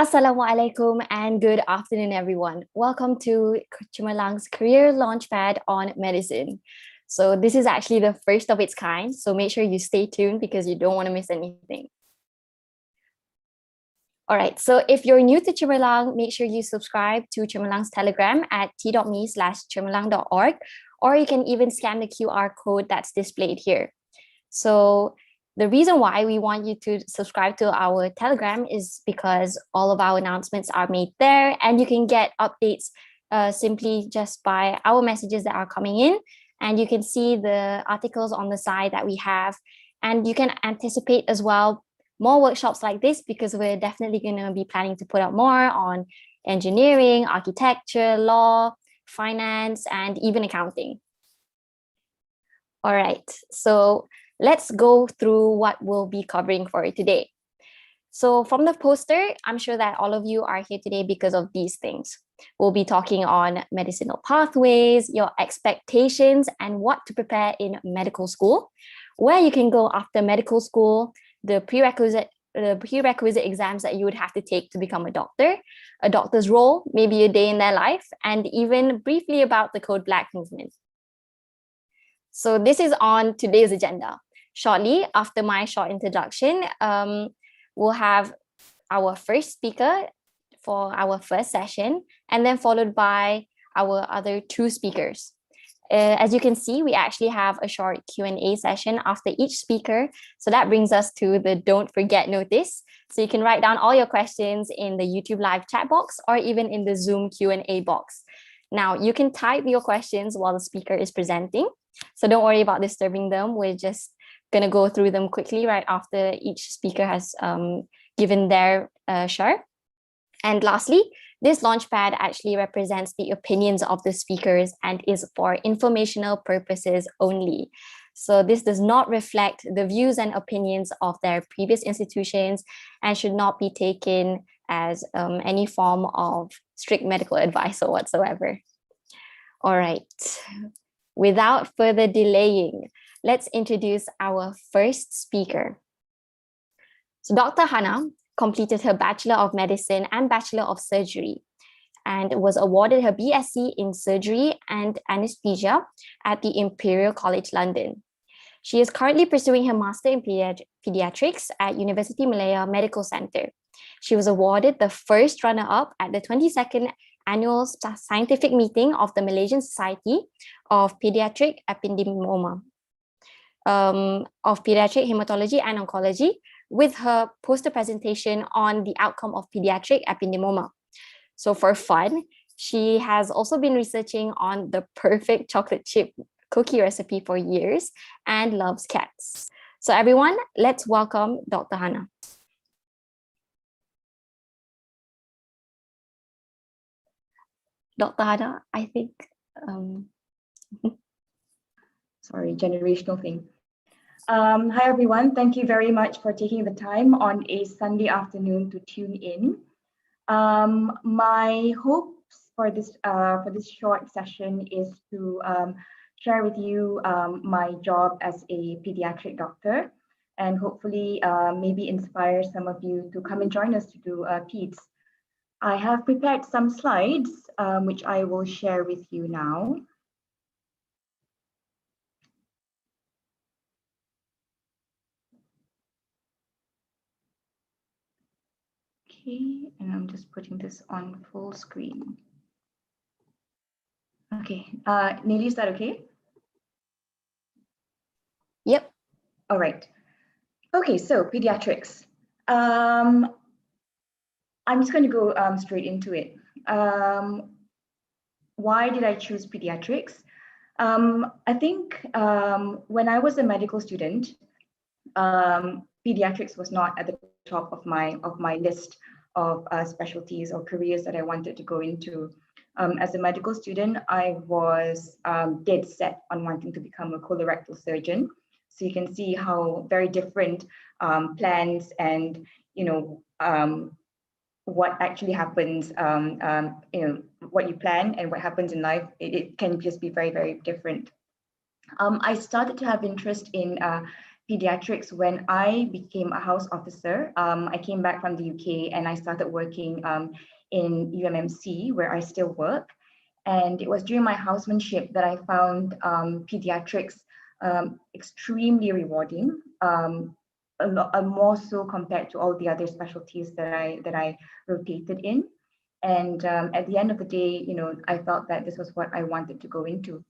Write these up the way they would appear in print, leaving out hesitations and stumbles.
Assalamualaikum and good afternoon, everyone. Welcome to Chumalang's Career Launchpad on Medicine. So this is actually the first of its kind, so make sure you stay tuned because you don't want to miss anything. All right, so if you're new to Chumalang, make sure you subscribe to Chumalang's Telegram at t.me/chumalang.org, or you can even scan the QR code that's displayed here. So the reason why we want you to subscribe to our Telegram is because all of our announcements are made there, and you can get updates simply just by our messages that are coming in. And you can see the articles on the side that we have, and you can anticipate as well more workshops like this because we're definitely going to be planning to put out more on engineering, architecture, law, finance, and even accounting. All right, so let's go through what we'll be covering for today. So from the poster, I'm sure that all of you are here today because of these things. We'll be talking on medicinal pathways, your expectations, and what to prepare in medical school, where you can go after medical school, the prerequisite exams that you would have to take to become a doctor's role, maybe a day in their life, and even briefly about the Code Black movement. So this is on today's agenda. Shortly after my short introduction, we'll have our first speaker for our first session, and then followed by our other two speakers. As you can see, we actually have a short Q&A session after each speaker. So that brings us to the don't forget notice. So you can write down all your questions in the YouTube live chat box or even in the Zoom Q&A box. Now, you can type your questions while the speaker is presenting. So don't worry about disturbing them. We're just going to go through them quickly right after each speaker has given their share. And lastly, this launchpad actually represents the opinions of the speakers and is for informational purposes only. So this does not reflect the views and opinions of their previous institutions and should not be taken as any form of strict medical advice or whatsoever. All right, without further delaying, let's introduce our first speaker. So Dr. Hana completed her Bachelor of Medicine and Bachelor of Surgery and was awarded her BSc in Surgery and Anesthesia at the Imperial College London. She is currently pursuing her Master in Pediatrics at University Malaya Medical Center. She was awarded the first runner-up at the 22nd Annual Scientific Meeting of the Malaysian Society of Pediatric Epidemiology, of Pediatric Hematology and Oncology, with her poster presentation on the outcome of pediatric epidemioma. So for fun, she has also been researching on the perfect chocolate chip cookie recipe for years and loves cats. So everyone, let's welcome Dr. Hana. Dr. Hana, I think... Sorry, generational thing. Hi, everyone. Thank you very much for taking the time on a Sunday afternoon to tune in. My hopes for this short session is to share with you my job as a pediatric doctor, and hopefully maybe inspire some of you to come and join us to do peds. I have prepared some slides, which I will share with you now. Okay, and I'm just putting this on full screen. Okay, Nelly, is that okay? Yep. All right. Okay, so pediatrics. I'm just going to go straight into it. Why did I choose pediatrics? I think when I was a medical student, pediatrics was not at the top of my list of specialties or careers that I wanted to go into. As a medical student, I was dead set on wanting to become a colorectal surgeon. So you can see how very different plans and what actually happens, what you plan and what happens in life, it can just be very, very different. I started to have interest in pediatrics when I became a house officer. I came back from the UK and I started working in UMMC, where I still work. And it was during my housemanship that I found pediatrics extremely rewarding, more so compared to all the other specialties that I rotated in. And at the end of the day, I felt that this was what I wanted to go into.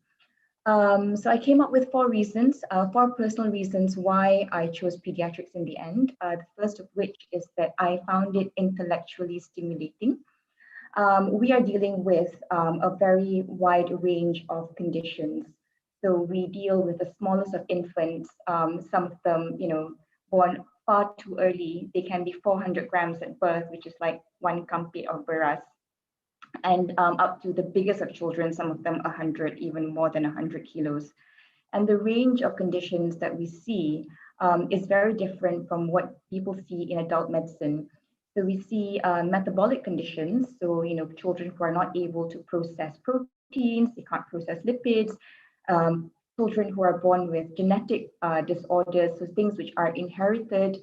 So I came up with four personal reasons why I chose pediatrics in the end. The first of which is that I found it intellectually stimulating. We are dealing with a very wide range of conditions. So we deal with the smallest of infants, some of them, born far too early. They can be 400 grams at birth, which is like one kampi of beras, and up to the biggest of children, some of them 100, even more than 100 kilos. And the range of conditions that we see is very different from what people see in adult medicine. So we see metabolic conditions, so children who are not able to process proteins, they can't process lipids, children who are born with genetic disorders, so things which are inherited,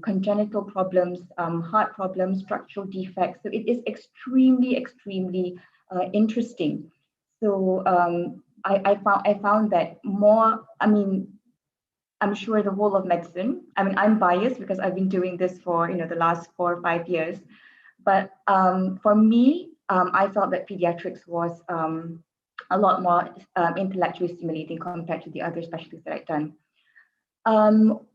congenital problems, heart problems, structural defects. So it is extremely, extremely interesting. So I found that more, I'm sure the whole of medicine, I'm biased because I've been doing this for, the last 4 or 5 years. But for me, I felt that pediatrics was a lot more intellectually stimulating compared to the other specialties that I'd done.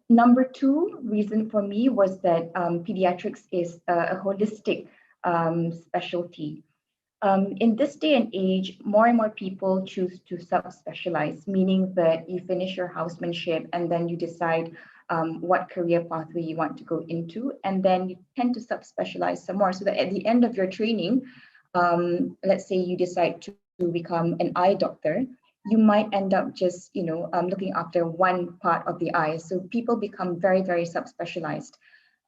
Number two reason for me was that pediatrics is a holistic specialty. In this day and age, more and more people choose to subspecialize, meaning that you finish your housemanship and then you decide what career pathway you want to go into, and then you tend to subspecialize some more so that at the end of your training, let's say you decide to become an eye doctor, you might end up just looking after one part of the eye. So people become very, very subspecialized.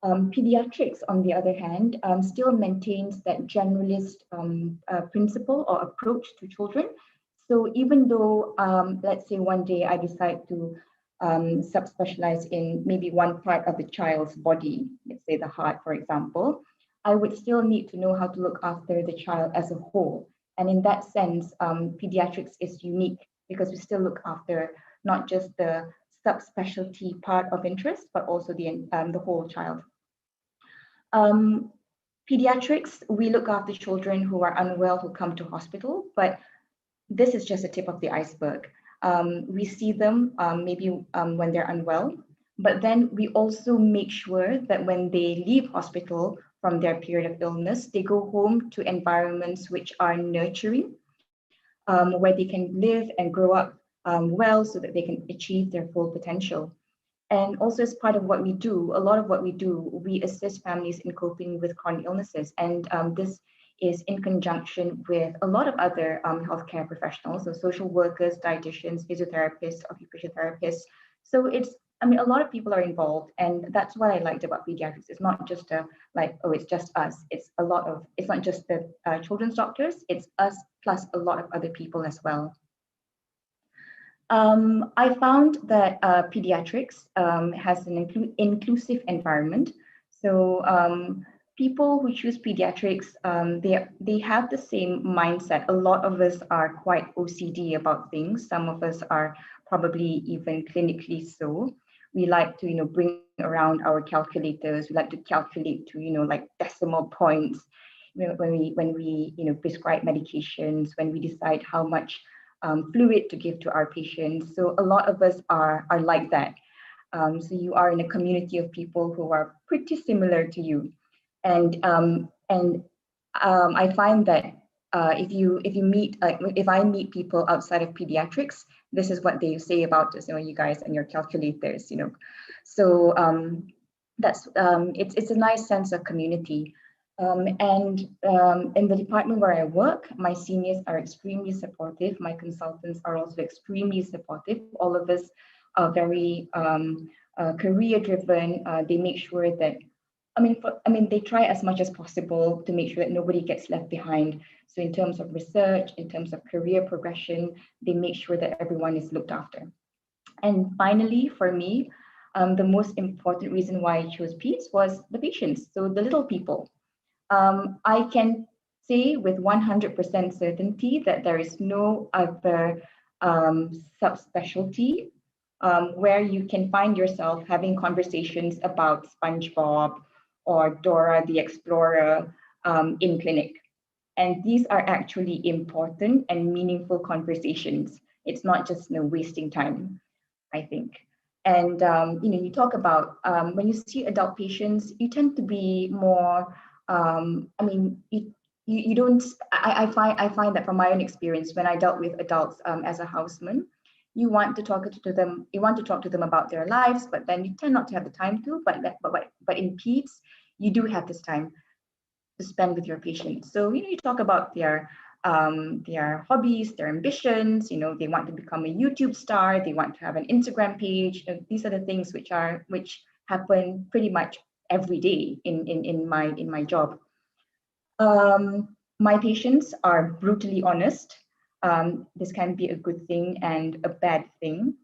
Pediatrics, on the other hand, still maintains that generalist principle or approach to children. So even though, let's say one day I decide to subspecialize in maybe one part of the child's body, let's say the heart, for example, I would still need to know how to look after the child as a whole. And in that sense, pediatrics is unique because we still look after not just the subspecialty part of interest, but also the whole child. Pediatrics, we look after children who are unwell, who come to hospital, but this is just the tip of the iceberg. We see them maybe when they're unwell, but then we also make sure that when they leave hospital from their period of illness, they go home to environments which are nurturing, where they can live and grow up well so that they can achieve their full potential. And also as part of what we do, a lot of what we do, we assist families in coping with chronic illnesses. And this is in conjunction with a lot of other healthcare professionals, so social workers, dietitians, physiotherapists, occupational therapists. So it's, a lot of people are involved, and that's what I liked about pediatrics. It's not just it's just us. It's not just the children's doctors, it's us plus a lot of other people as well. I found that pediatrics has an inclusive environment. So people who choose pediatrics, they have the same mindset. A lot of us are quite OCD about things. Some of us are probably even clinically so. We like to, bring around our calculators. We like to calculate to, like decimal points when we prescribe medications, when we decide how much fluid to give to our patients. So a lot of us are like that. So you are in a community of people who are pretty similar to you, and I find that if I meet people outside of pediatrics, this is what they say about us, you guys and your calculators, So it's a nice sense of community. In the department where I work, my seniors are extremely supportive. My consultants are also extremely supportive. All of us are very career driven. They make sure that, they try as much as possible to make sure that nobody gets left behind. So in terms of research, in terms of career progression, they make sure that everyone is looked after. And finally, for me, the most important reason why I chose peds was the patients, so the little people. I can say with 100% certainty that there is no other subspecialty where you can find yourself having conversations about SpongeBob or Dora the Explorer in clinic. And these are actually important and meaningful conversations. It's not just wasting time, I think. And you talk about when you see adult patients, you tend to be more. You don't. I find that from my own experience, when I dealt with adults as a houseman, you want to talk to them. You want to talk to them about their lives, but then you tend not to have the time to. But in peds, you do have this time to spend with your patients. So you talk about their hobbies, their ambitions. They want to become a YouTube star. They want to have an Instagram page. These are the things which happen pretty much every day in my job. My patients are brutally honest. This can be a good thing and a bad thing.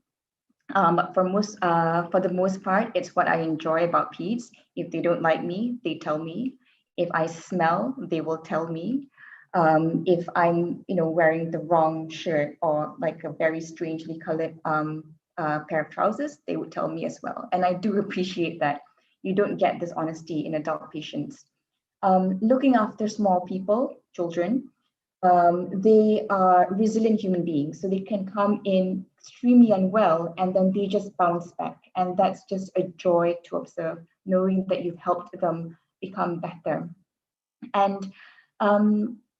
But for the most part, it's what I enjoy about peds. If they don't like me, they tell me. If I smell, they will tell me. If I'm, wearing the wrong shirt or like a very strangely colored pair of trousers, they would tell me as well. And I do appreciate that. You don't get this honesty in adult patients. Looking after small people, children, they are resilient human beings. So they can come in extremely unwell and then they just bounce back. And that's just a joy to observe, knowing that you've helped them become better. And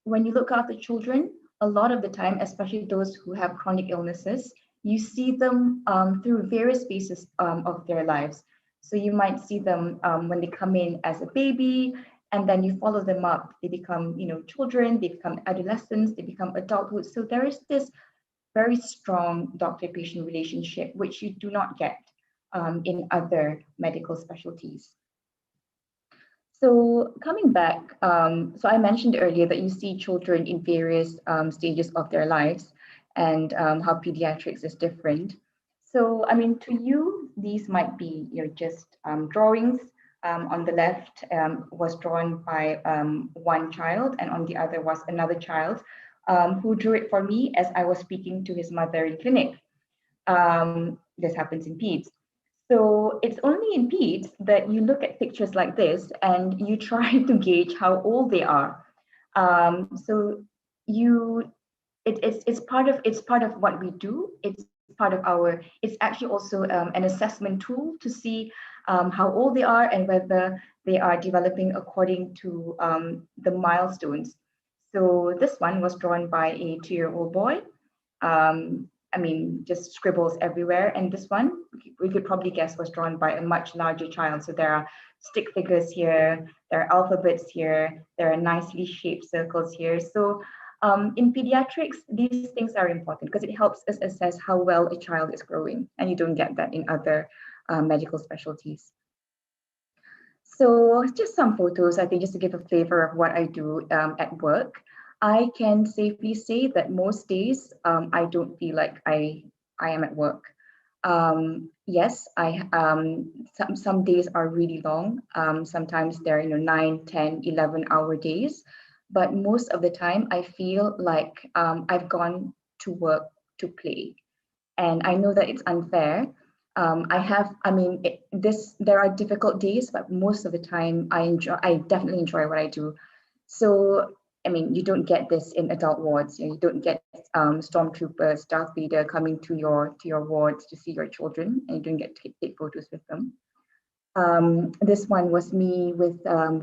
when you look after children, a lot of the time, especially those who have chronic illnesses, you see them through various phases of their lives. So you might see them when they come in as a baby, and then you follow them up. They become, children, they become adolescents, they become adulthood. So there is this very strong doctor-patient relationship, which you do not get in other medical specialties. So coming back, so I mentioned earlier that you see children in various stages of their lives and how pediatrics is different. So, to you, these might be, just drawings. On the left was drawn by one child, and on the other was another child who drew it for me as I was speaking to his mother in clinic. This happens in peds. So it's only in peds that you look at pictures like this and you try to gauge how old they are. So it's part of what we do. It's actually also an assessment tool to see how old they are and whether they are developing according to the milestones. So this one was drawn by a 2-year-old boy. Just scribbles everywhere. And this one, we could probably guess, was drawn by a much larger child. So there are stick figures here, there are alphabets here, there are nicely shaped circles here. So in pediatrics, these things are important because it helps us assess how well a child is growing. And you don't get that in other medical specialties. So just some photos, I think, just to give a flavor of what I do at work. I can safely say that most days I don't feel like I am at work. Yes, some days are really long. Sometimes they're 9, 10, 11-hour days, but most of the time I feel like I've gone to work to play, and I know that it's unfair. There are difficult days, but most of the time I definitely enjoy what I do. So you don't get this in adult wards. You don't get stormtroopers, Darth Vader coming to your wards to see your children, and you don't get to take photos with them. This one was me with an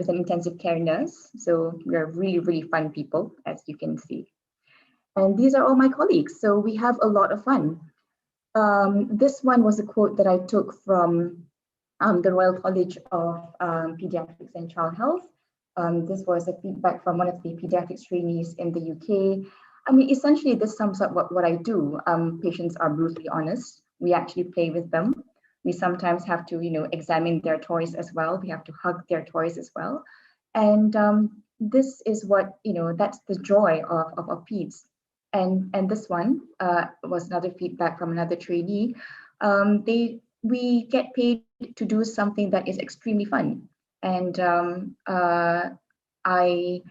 intensive care nurse. So we're really, really fun people, as you can see. And these are all my colleagues. So we have a lot of fun. This one was a quote that I took from the Royal College of Pediatrics and Child Health. This was a feedback from one of the pediatrics trainees in the UK. Essentially, this sums up what I do. Patients are brutally honest. We actually play with them. We sometimes have to, examine their toys as well. We have to hug their toys as well. And this is what, that's the joy of peds. and this one was another feedback from another trainee. We get paid to do something that is extremely fun, and I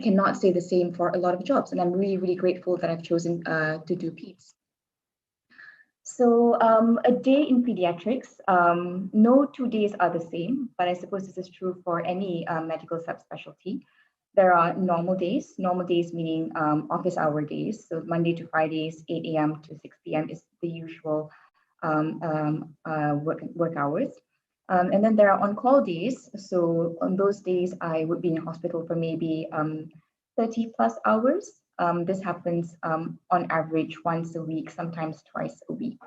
cannot say the same for a lot of jobs, and I'm really grateful that I've chosen to do peds. So a day in pediatrics, no 2 days are the same, but I suppose this is true for any medical subspecialty. There are normal days meaning office hour days. So Monday to Fridays, 8 a.m. to 6 p.m. is the usual work hours. And then there are on-call days. So on those days, I would be in hospital for maybe 30 plus hours. This happens on average once a week, sometimes twice a week.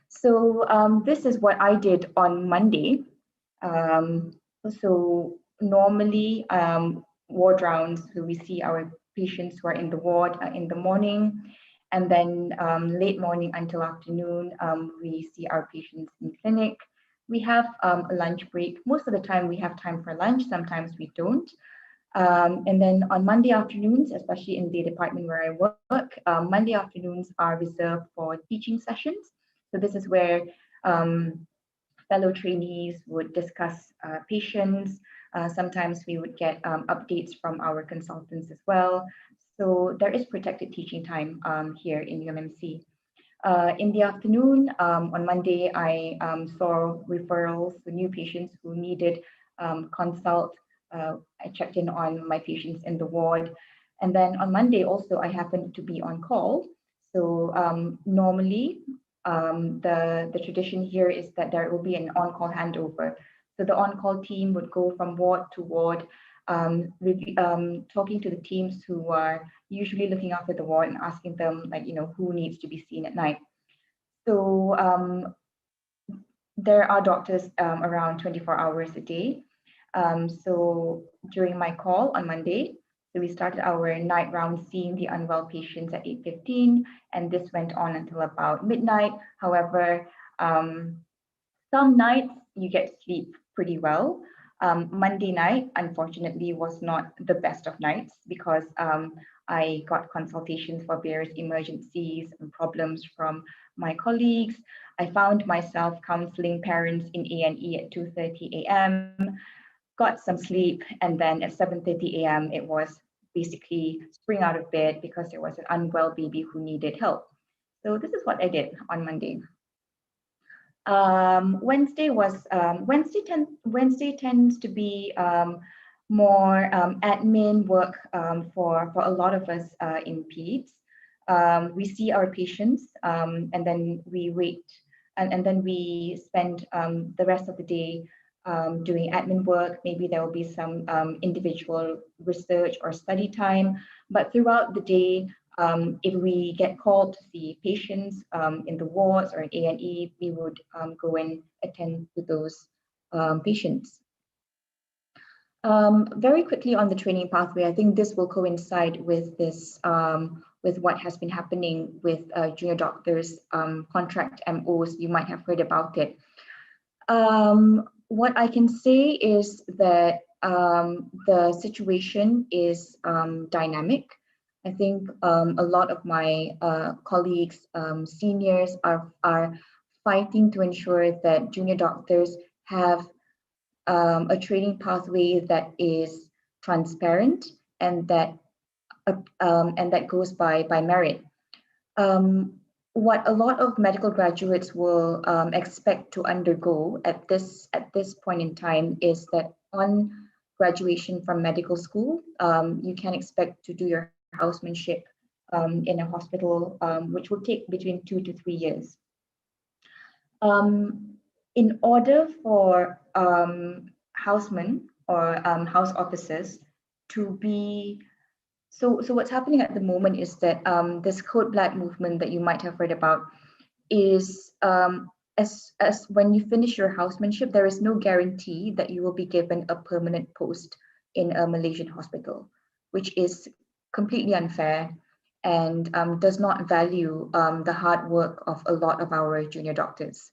So this is what I did on Monday. So normally ward rounds, so we see our patients who are in the ward in the morning, and then late morning until afternoon, we see our patients in clinic. We have a lunch break. Most of the time we have time for lunch, sometimes we don't. And then on Monday afternoons, especially in the department where I work, Monday afternoons are reserved for teaching sessions. So this is where fellow trainees would discuss patients. Sometimes we would get updates from our consultants as well. So there is protected teaching time here in UMMC. In the afternoon, on Monday, I saw referrals for new patients who needed consult. I checked in on my patients in the ward. And then on Monday also, I happened to be on call. So normally, the tradition here is that there will be an on-call handover. So the on-call team would go from ward to ward, talking to the teams who are usually looking after the ward and asking them, like, who needs to be seen at night. So there are doctors around 24 hours a day. So during my call on Monday, so we started our night round seeing the unwell patients at 8:15, and this went on until about midnight. However, some nights you get sleep pretty well. Monday night, unfortunately, was not the best of nights because I got consultations for various emergencies and problems from my colleagues. I found myself counseling parents in A&E at 2:30 a.m., got some sleep, and then at 7:30 a.m. it was basically spring out of bed because there was an unwell baby who needed help. So this is what I did on Monday. Wednesday tends to be more admin work for a lot of us in peds. We see our patients and then we wait and then we spend the rest of the day doing admin work. Maybe there will be some individual research or study time, but throughout the day, if we get called to see patients in the wards or in A&E, we would go and attend to those patients. Very quickly on the training pathway, I think this will coincide with this, with what has been happening with junior doctors contract MOs. You might have heard about it. What I can say is that the situation is dynamic. I think a lot of my colleagues, seniors are fighting to ensure that junior doctors have a training pathway that is transparent and that goes by merit. What a lot of medical graduates will expect to undergo at this point in time is that on graduation from medical school, you can expect to do your housemanship in a hospital, which will take between 2 to 3 years. In order for housemen or house officers to be, so what's happening at the moment is that this Code Black movement that you might have read about is as when you finish your housemanship, there is no guarantee that you will be given a permanent post in a Malaysian hospital, which is completely unfair and does not value the hard work of a lot of our junior doctors.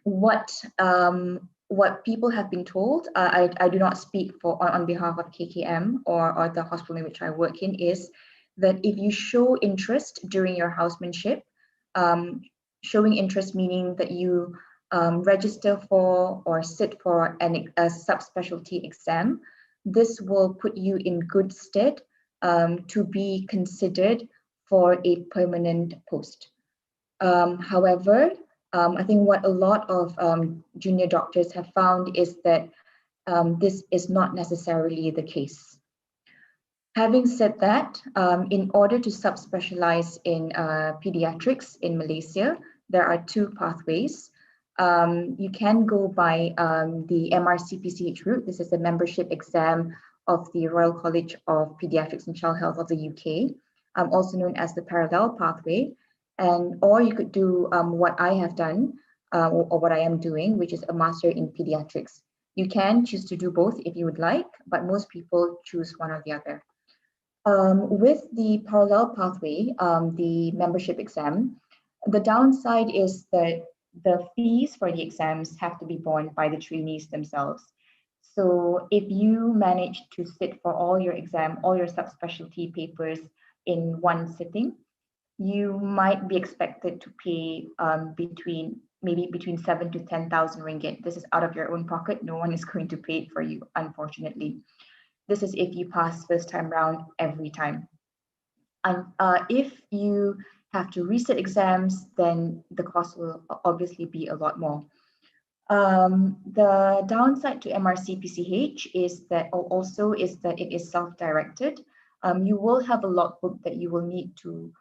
What what people have been told, I do not speak on behalf of KKM or the hospital in which I work in, is that if you show interest during your housemanship, showing interest meaning that you register for or sit for a subspecialty exam, this will put you in good stead to be considered for a permanent post. However, I think what a lot of junior doctors have found is that this is not necessarily the case. Having said that, in order to subspecialize in pediatrics in Malaysia, there are two pathways. You can go by the MRCPCH route. This is the membership exam of the Royal College of Pediatrics and Child Health of the UK, also known as the parallel pathway. Or you could do what I have done or what I am doing, which is a master in pediatrics. You can choose to do both if you would like, but most people choose one or the other. With the parallel pathway, the membership exam, the downside is that the fees for the exams have to be borne by the trainees themselves. So if you manage to sit for all your subspecialty papers in one sitting, you might be expected to pay between 7 to 10,000 ringgit. This is out of your own pocket. No one is going to pay it for you, unfortunately. This is if you pass first time round every time. And if you have to resit exams, then the cost will obviously be a lot more. The downside to MRCPCH is that it is self-directed. You will have a logbook that you will need to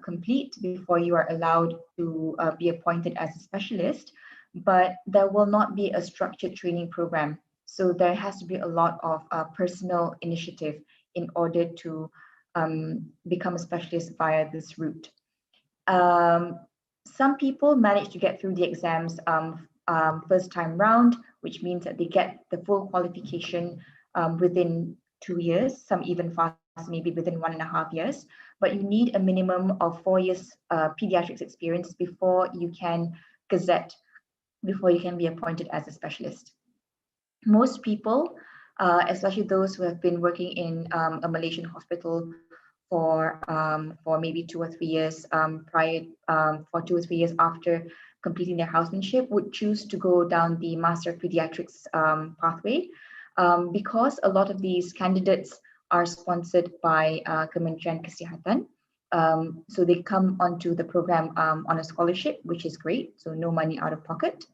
complete before you are allowed to be appointed as a specialist, but there will not be a structured training program. So there has to be a lot of personal initiative in order to become a specialist via this route. Some people manage to get through the exams first time round, which means that they get the full qualification within 2 years, some even fast, maybe within 1.5 years. But you need a minimum of 4 years pediatrics experience before you can be appointed as a specialist. Most people, especially those who have been working in a Malaysian hospital for maybe 2 or 3 years for 2 or 3 years after completing their housemanship, would choose to go down the Master of Pediatrics pathway because a lot of these candidates are sponsored by Kementerian Kesihatan. So they come onto the program on a scholarship, which is great, so no money out of pocket.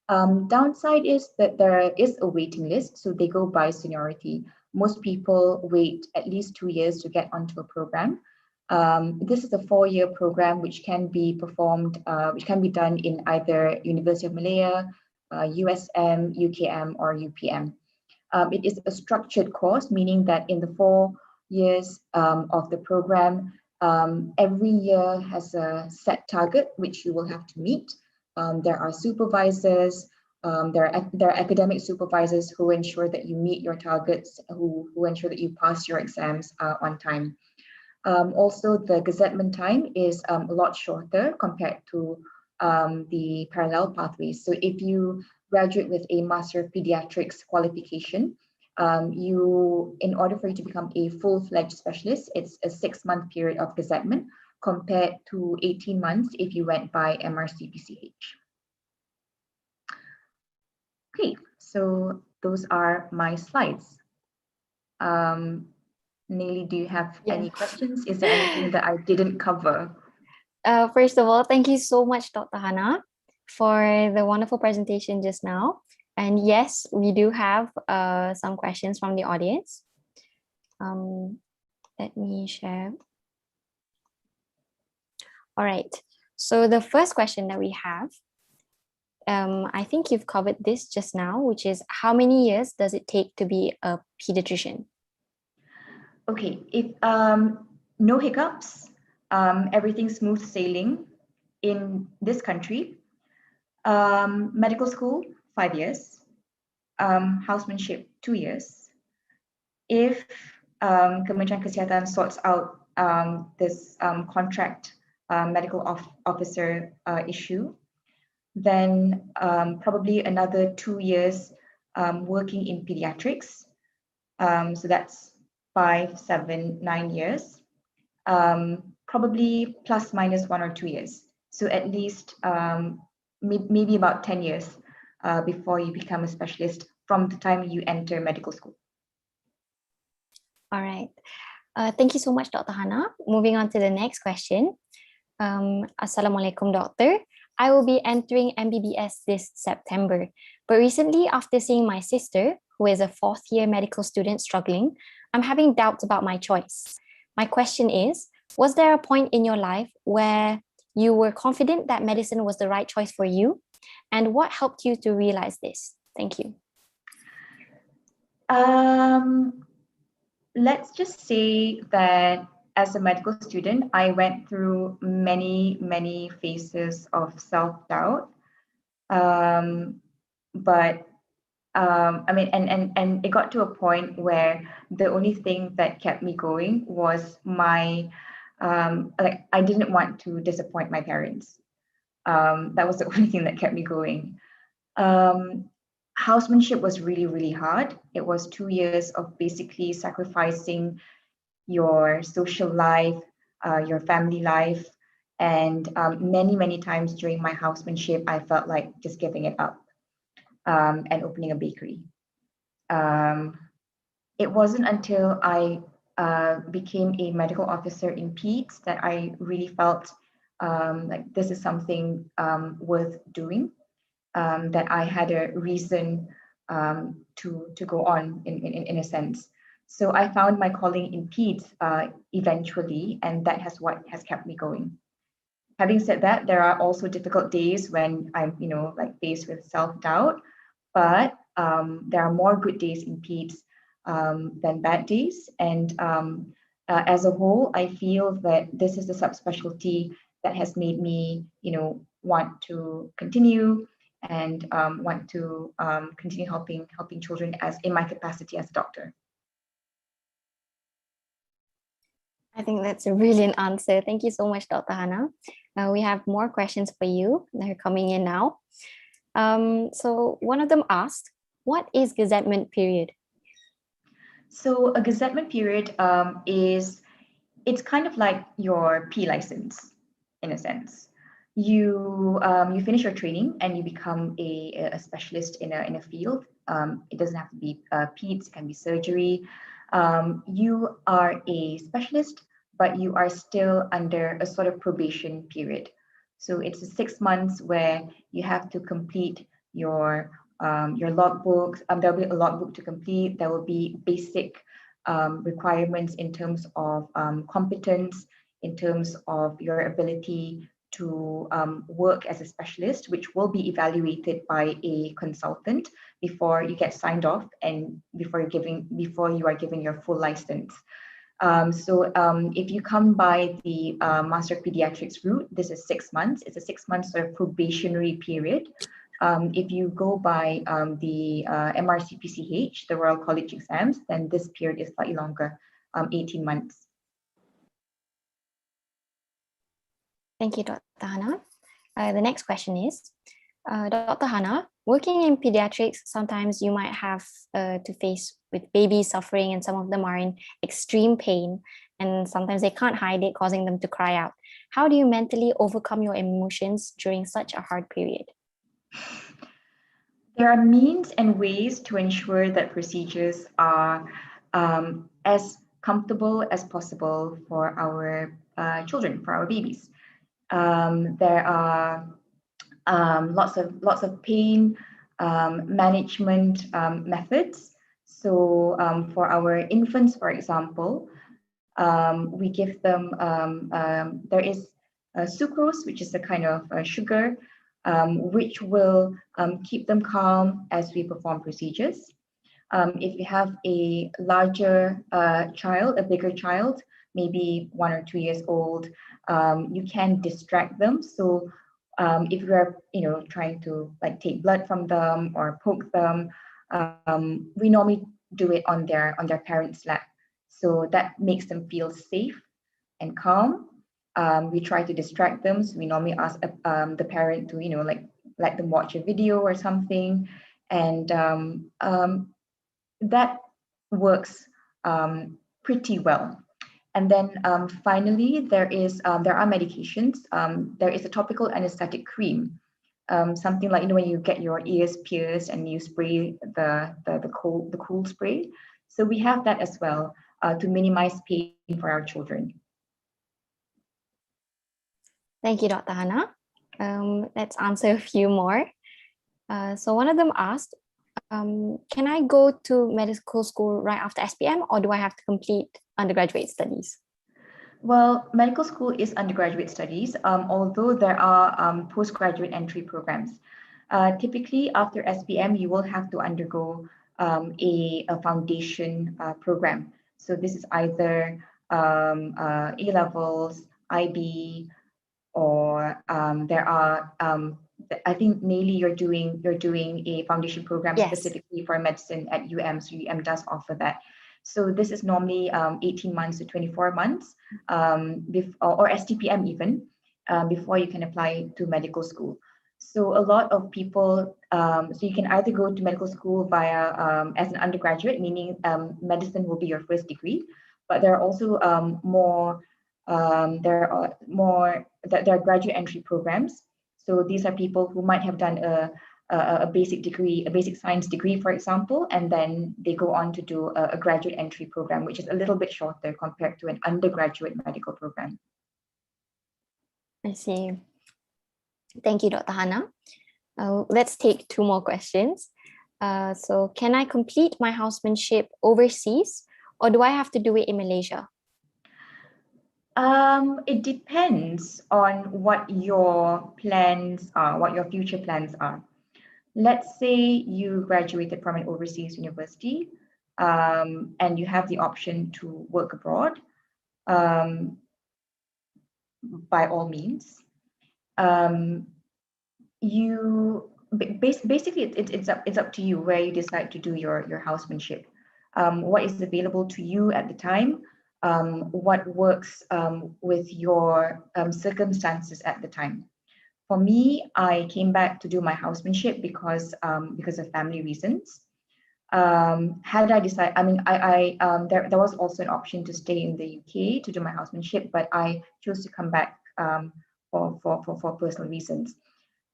Downside is that there is a waiting list, so they go by seniority. Most people wait at least 2 years to get onto a program. This is a 4-year program which can be done in either University of Malaya, USM, UKM, or UPM. It is a structured course, meaning that in the 4 years of the program, every year has a set target which you will have to meet. There are supervisors, there are academic supervisors who ensure that you meet your targets, who ensure that you pass your exams on time. Also, the gazettement time is a lot shorter compared to the parallel pathways. So if you graduate with a Master of Pediatrics qualification, in order for you to become a full-fledged specialist, it's a 6-month period of gazettement compared to 18 months if you went by MRCPCH. Okay, so those are my slides. Nelly, do you have any questions? Is there anything that I didn't cover? First of all, thank you so much, Dr. Hannah, for the wonderful presentation just now. And yes, we do have some questions from the audience. Let me share. All right. So the first question that we have, I think you've covered this just now, which is how many years does it take to be a pediatrician? Okay, if no hiccups, everything smooth sailing in this country, medical school, 5 years, housemanship, 2 years. If Kementerian Kesihatan sorts out this contract medical officer issue, then probably another 2 years working in pediatrics. So that's 5, 7, 9 years, probably plus minus 1 or 2 years. So at least maybe about 10 years before you become a specialist from the time you enter medical school. All right. Thank you so much, Dr. Hana. Moving on to the next question. Assalamualaikum, doctor. I will be entering MBBS this September. But recently, after seeing my sister, who is a fourth-year medical student struggling, I'm having doubts about my choice. My question is, was there a point in your life where you were confident that medicine was the right choice for you? And what helped you to realize this? Thank you. Let's just say that as a medical student, I went through many, many phases of self-doubt. But I mean, and it got to a point where the only thing that kept me going was my, like, I didn't want to disappoint my parents. That was the only thing that kept me going. Housemanship was really, really hard. It was 2 years of basically sacrificing your social life, your family life. And many, many times during my housemanship, I felt like just giving it up and opening a bakery. It wasn't until I became a medical officer in PEDS that I really felt like this is something worth doing. That I had a reason to go on in a sense. So I found my calling in PEDS eventually, and that has what has kept me going. Having said that, there are also difficult days when I'm, like faced with self-doubt, but there are more good days in PEDS than bad days. And as a whole, I feel that this is the subspecialty that has made me, want to continue and want to continue helping children as in my capacity as a doctor. I think that's a brilliant answer. Thank you so much, Dr. Hana. We have more questions for you. They're coming in now. So one of them asked, what is gazettement period? So a gazettement period it's kind of like your P license in a sense. You finish your training and you become a specialist in a field. It doesn't have to be PEDS, it can be surgery. You are a specialist, but you are still under a sort of probation period. So it's 6 months where you have to complete your logbooks. There'll be a logbook to complete. There will be basic requirements in terms of competence, in terms of your ability to work as a specialist, which will be evaluated by a consultant before you get signed off and before you are given your full license. So if you come by the Master of Pediatrics route, this is 6 months. It's a 6 month sort of probationary period. If you go by the MRCPCH, the Royal College exams, then this period is slightly longer, 18 months. Thank you, Dr. Hana. The next question is, Dr. Hana, working in pediatrics, sometimes you might have to face with babies suffering, and some of them are in extreme pain, and sometimes they can't hide it, causing them to cry out. How do you mentally overcome your emotions during such a hard period? There are means and ways to ensure that procedures are as comfortable as possible for our children, for our babies. There are lots of pain management methods. So for our infants, for example, we give them, there is sucrose, which is a kind of sugar, which will keep them calm as we perform procedures. If you have a larger child, a bigger child, maybe 1 or 2 years old, you can distract them. So if you are, trying to like take blood from them or poke them, we normally do it on their parents' lap. So that makes them feel safe and calm. We try to distract them. So we normally ask the parent to, like let them watch a video or something, and that works pretty well. And then finally, there are medications. There is a topical anesthetic cream, something like when you get your ears pierced and you spray the cool spray. So we have that as well to minimize pain for our children. Thank you, Dr. Hannah. Let's answer a few more. So one of them asked, can I go to medical school right after SPM, or do I have to complete undergraduate studies? Well, medical school is undergraduate studies, although there are postgraduate entry programs. Typically, after SPM, you will have to undergo a foundation program. So this is either A-levels, IB, or there are I think mainly you're doing a foundation program specifically for medicine at UM. So UM does offer that. So this is normally 18 months to 24 months, or STPM even, before you can apply to medical school. So a lot of people, so you can either go to medical school via as an undergraduate, meaning medicine will be your first degree, but there are also there are graduate entry programs. So these are people who might have done a basic degree, a basic science degree, for example, and then they go on to do a graduate entry program, which is a little bit shorter compared to an undergraduate medical program. I see. Thank you, Dr. Hannah. Let's take two more questions. So can I complete my housemanship overseas, or do I have to do it in Malaysia? It depends on what your plans are, what your future plans are. Let's say you graduated from an overseas university, and you have the option to work abroad. By all means, basically it's up to you where you decide to do your housemanship. What is available to you at the time, what works with your circumstances at the time. For me, I came back to do my housemanship because of family reasons. Had I decided, I mean, there was also an option to stay in the UK to do my housemanship, but I chose to come back for personal reasons.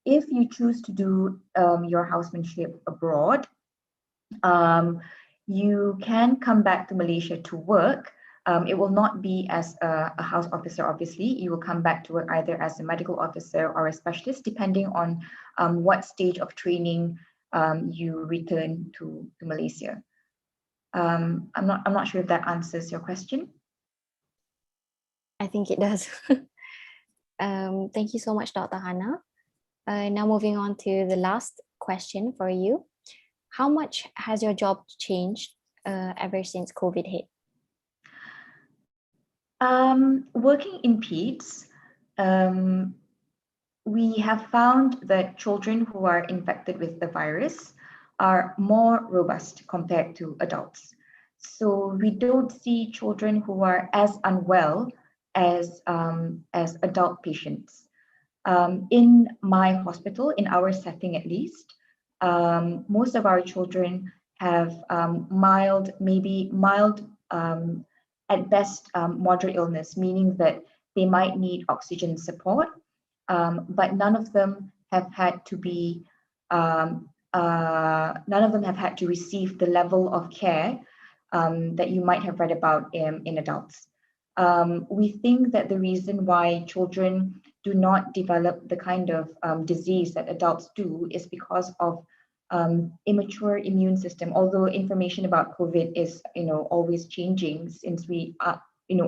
If you choose to do your housemanship abroad, you can come back to Malaysia to work. It will not be as a house officer, obviously. You will come back to work either as a medical officer or a specialist, depending on what stage of training you return to Malaysia. I'm not sure if that answers your question. I think it does. Thank you so much, Dr. Hannah. Now moving on to the last question for you. How much has your job changed ever since COVID hit? Working in PEDS, we have found that children who are infected with the virus are more robust compared to adults. So we don't see children who are as unwell as adult patients. In my hospital, in our setting at least, most of our children have mild, at best moderate illness, meaning that they might need oxygen support, but none of them have had to receive the level of care that you might have read about in adults. We think that the reason why children do not develop the kind of disease that adults do is because of immature immune system. Although information about COVID is always changing since we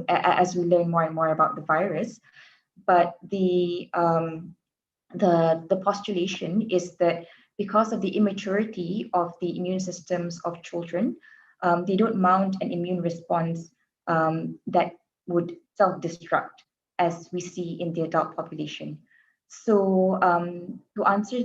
as we learn more and more about the virus, but the postulation is that because of the immaturity of the immune systems of children, they don't mount an immune response that would self-destruct as we see in the adult population. So to answer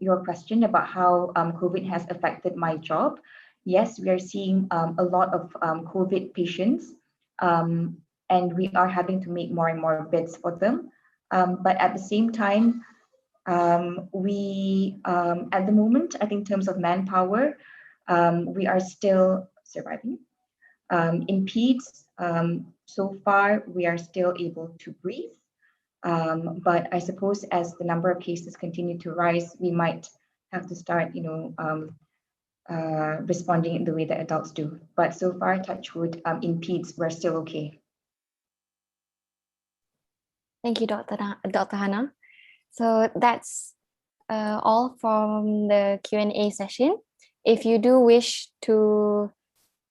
your question about how COVID has affected my job, yes, we are seeing a lot of COVID patients, and we are having to make more and more beds for them. But at the same time, At the moment, I think in terms of manpower, we are still surviving. In peds, so far we are still able to breathe. But I suppose as the number of cases continue to rise, we might have to start, responding in the way that adults do. But so far, touch wood, in peds, we're still okay. Thank you, Dr. Hannah. So that's all from the Q&A session. If you do wish to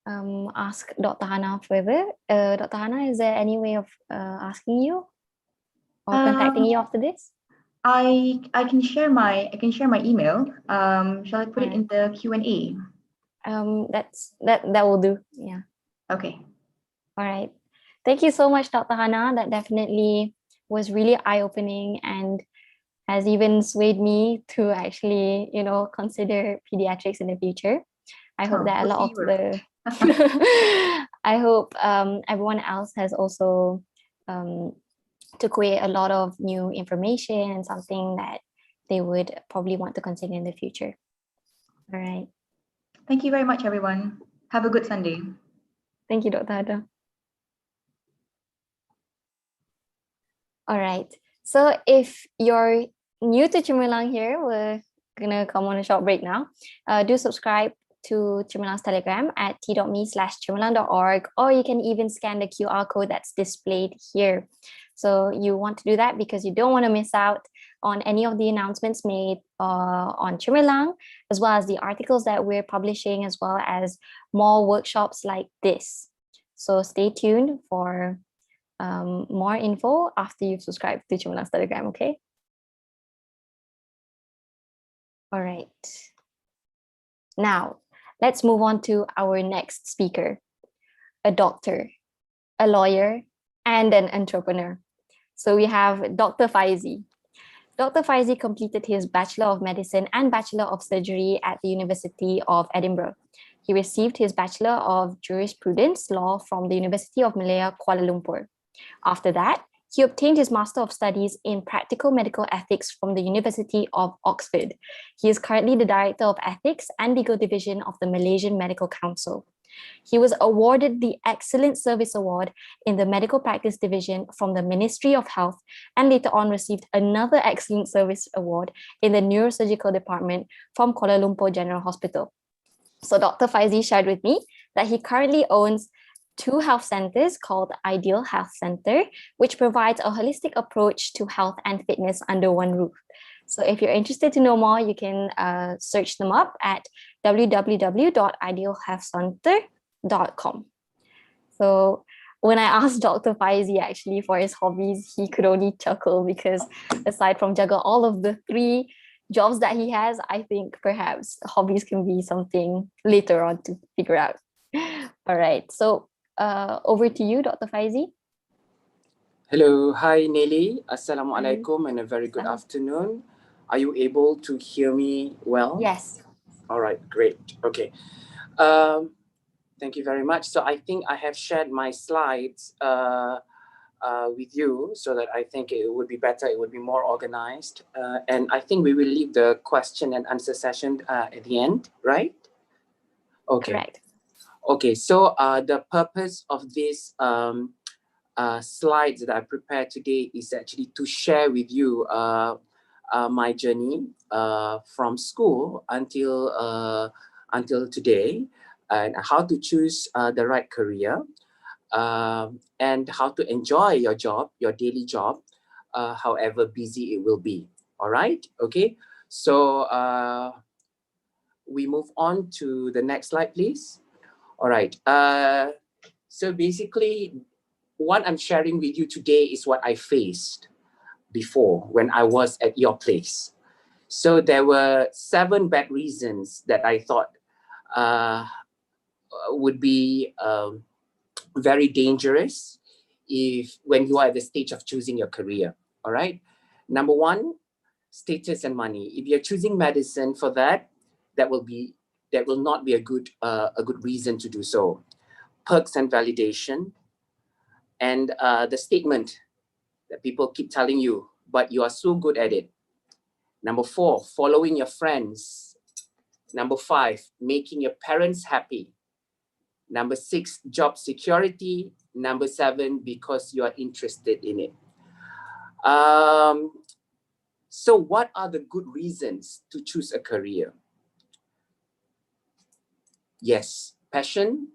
ask Dr. Hannah further, Dr. Hannah, is there any way of asking you or contacting you after this? I can share my email. Shall I put it in the Q&A? That will do. Yeah. Okay. All right. Thank you so much, Dr. Hannah. That definitely was really eye-opening and has even swayed me to actually, consider pediatrics in the future. I hope that a lot of the I hope everyone else has also took away a lot of new information and something that they would probably want to consider in the future. All right. Thank you very much, everyone. Have a good Sunday. Thank you, Dr. Hada. All right. So if you're new to Cemerlang here, we're gonna come on a short break now. Do subscribe to Cemerlang's Telegram at t.me/cemerlang.org, or you can even scan the QR code that's displayed here. So you want to do that because you don't want to miss out on any of the announcements made on Cemerlang, as well as the articles that we're publishing, as well as more workshops like this. So stay tuned for more info after you've subscribed to Cemerlang's Telegram, okay? All right. Now, let's move on to our next speaker, a doctor, a lawyer, and an entrepreneur. So we have Dr. Faizi. Dr. Faizi completed his Bachelor of Medicine and Bachelor of Surgery at the University of Edinburgh. He received his Bachelor of Jurisprudence Law from the University of Malaya, Kuala Lumpur. After that, he obtained his Master of Studies in Practical Medical Ethics from the University of Oxford. He is currently the Director of Ethics and Legal Division of the Malaysian Medical Council. He was awarded the Excellent Service Award in the Medical Practice Division from the Ministry of Health, and later on received another Excellent Service Award in the Neurosurgical Department from Kuala Lumpur General Hospital. So Dr. Faizi shared with me that he currently owns 2 health centers called Ideal Health Center, which provides a holistic approach to health and fitness under one roof. So if you're interested to know more, you can search them up at www.idealhealthcenter.com. So when I asked Dr. Faizi actually for his hobbies, he could only chuckle because aside from juggle all of the 3 jobs that he has, I think perhaps hobbies can be something later on to figure out. All right, so over to you, Dr. Faizi. Hello, hi Nelly. Assalamualaikum and a very good afternoon. Are you able to hear me well? Yes. All right, great. Okay. Thank you very much. So I think I have shared my slides with you so that I think it would be better, it would be more organized. And I think we will leave the question and answer session at the end, right? Okay. Correct. Okay, so the purpose of this slides that I prepared today is actually to share with you my journey from school until today, and how to choose the right career, and how to enjoy your job, your daily job, however busy it will be. All right, okay. So we move on to the next slide, please. All right. So basically, what I'm sharing with you today is what I faced before when I was at your place. So there were 7 bad reasons that I thought would be very dangerous when you are at the stage of choosing your career. All right. Number 1, status and money. If you're choosing medicine for that will not be a good reason to do so. Perks and validation, and the statement that people keep telling you, but you are so good at it. Number 4, following your friends. Number 5, making your parents happy. Number 6, job security. Number 7, because you are interested in it. So what are the good reasons to choose a career? Yes, passion,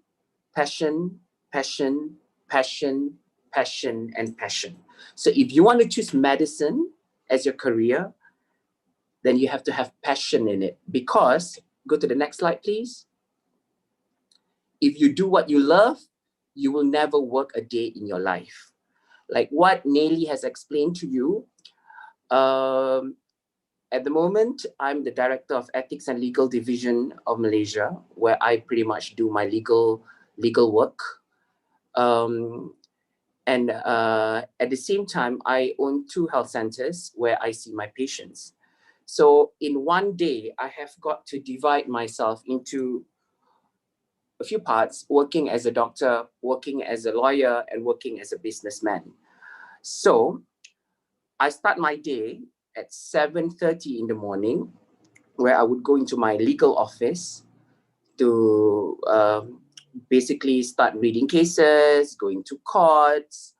passion, passion, passion, passion, and passion. So if you want to choose medicine as your career, then you have to have passion in it, because, go to the next slide, please. If you do what you love, you will never work a day in your life. Like what Nelly has explained to you, at the moment, I'm the Director of Ethics and Legal Division of Malaysia, where I pretty much do my legal work. And at the same time, I own 2 health centers where I see my patients. So in one day, I have got to divide myself into a few parts: working as a doctor, working as a lawyer, and working as a businessman. So I start my day at 7:30 in the morning, where I would go into my legal office to basically start reading cases, going to courts,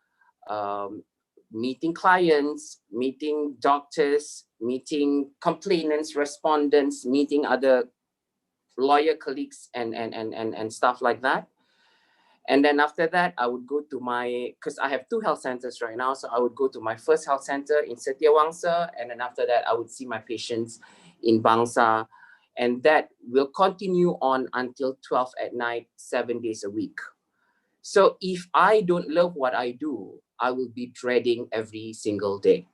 meeting clients, meeting doctors, meeting complainants, respondents, meeting other lawyer colleagues and stuff like that. And then after that, I would go to my, because I have 2 health centers right now, so I would go to my first health center in Setiawangsa, and then after that, I would see my patients in Bangsa, and that will continue on until 12 at night, 7 days a week. So if I don't love what I do, I will be dreading every single day.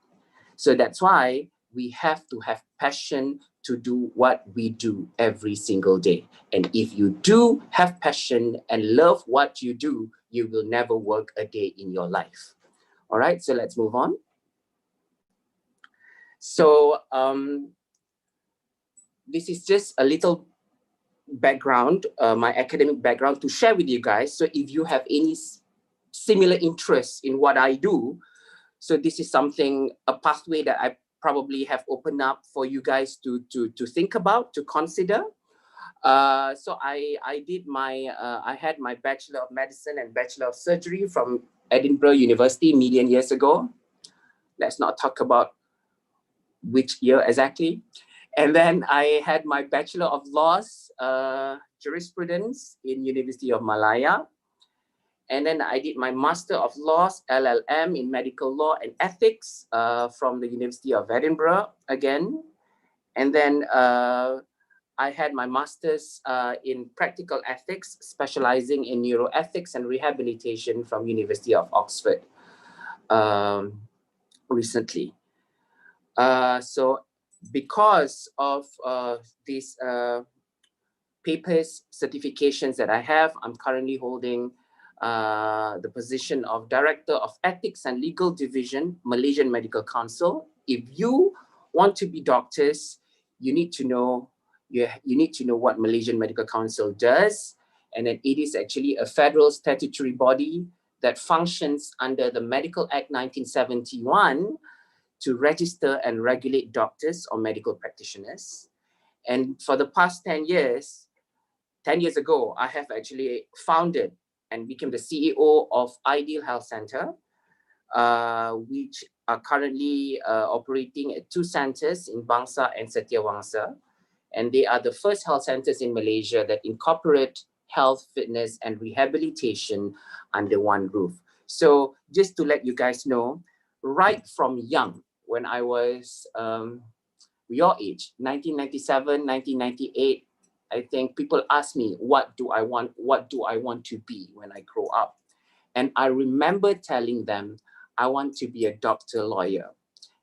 So that's why we have to have passion to do what we do every single day. And if you do have passion and love what you do, you will never work a day in your life. All right, so let's move on. So this is just a little background, my academic background, to share with you guys. So if you have any similar interests in what I do, so this is something, a pathway that I probably have opened up for you guys to think about, to consider. So I did my, I had my Bachelor of Medicine and Bachelor of Surgery from Edinburgh University a million years ago. Let's not talk about which year exactly. And then I had my Bachelor of Laws, Jurisprudence in University of Malaya. And then I did my Master of Laws, LLM in Medical Law and Ethics from the University of Edinburgh again. And then I had my Master's in Practical Ethics, specializing in neuroethics and rehabilitation from University of Oxford recently. So because of these papers, certifications that I have, I'm currently holding the position of Director of Ethics and Legal Division, Malaysian Medical Council. If you want to be doctors, you need to know you need to know what Malaysian Medical Council does, and then it is actually a federal statutory body that functions under the Medical Act 1971 to register and regulate doctors or medical practitioners. And for the past 10 years, 10 years ago, I have actually founded and became the CEO of Ideal Health Center, which are currently operating at 2 centers in Bangsa and Setiawangsa. And they are the first health centers in Malaysia that incorporate health, fitness, and rehabilitation under one roof. So just to let you guys know, right from young, when I was your age, 1997, 1998, I think people ask me, what do I want to be when I grow up? And I remember telling them, I want to be a doctor, lawyer.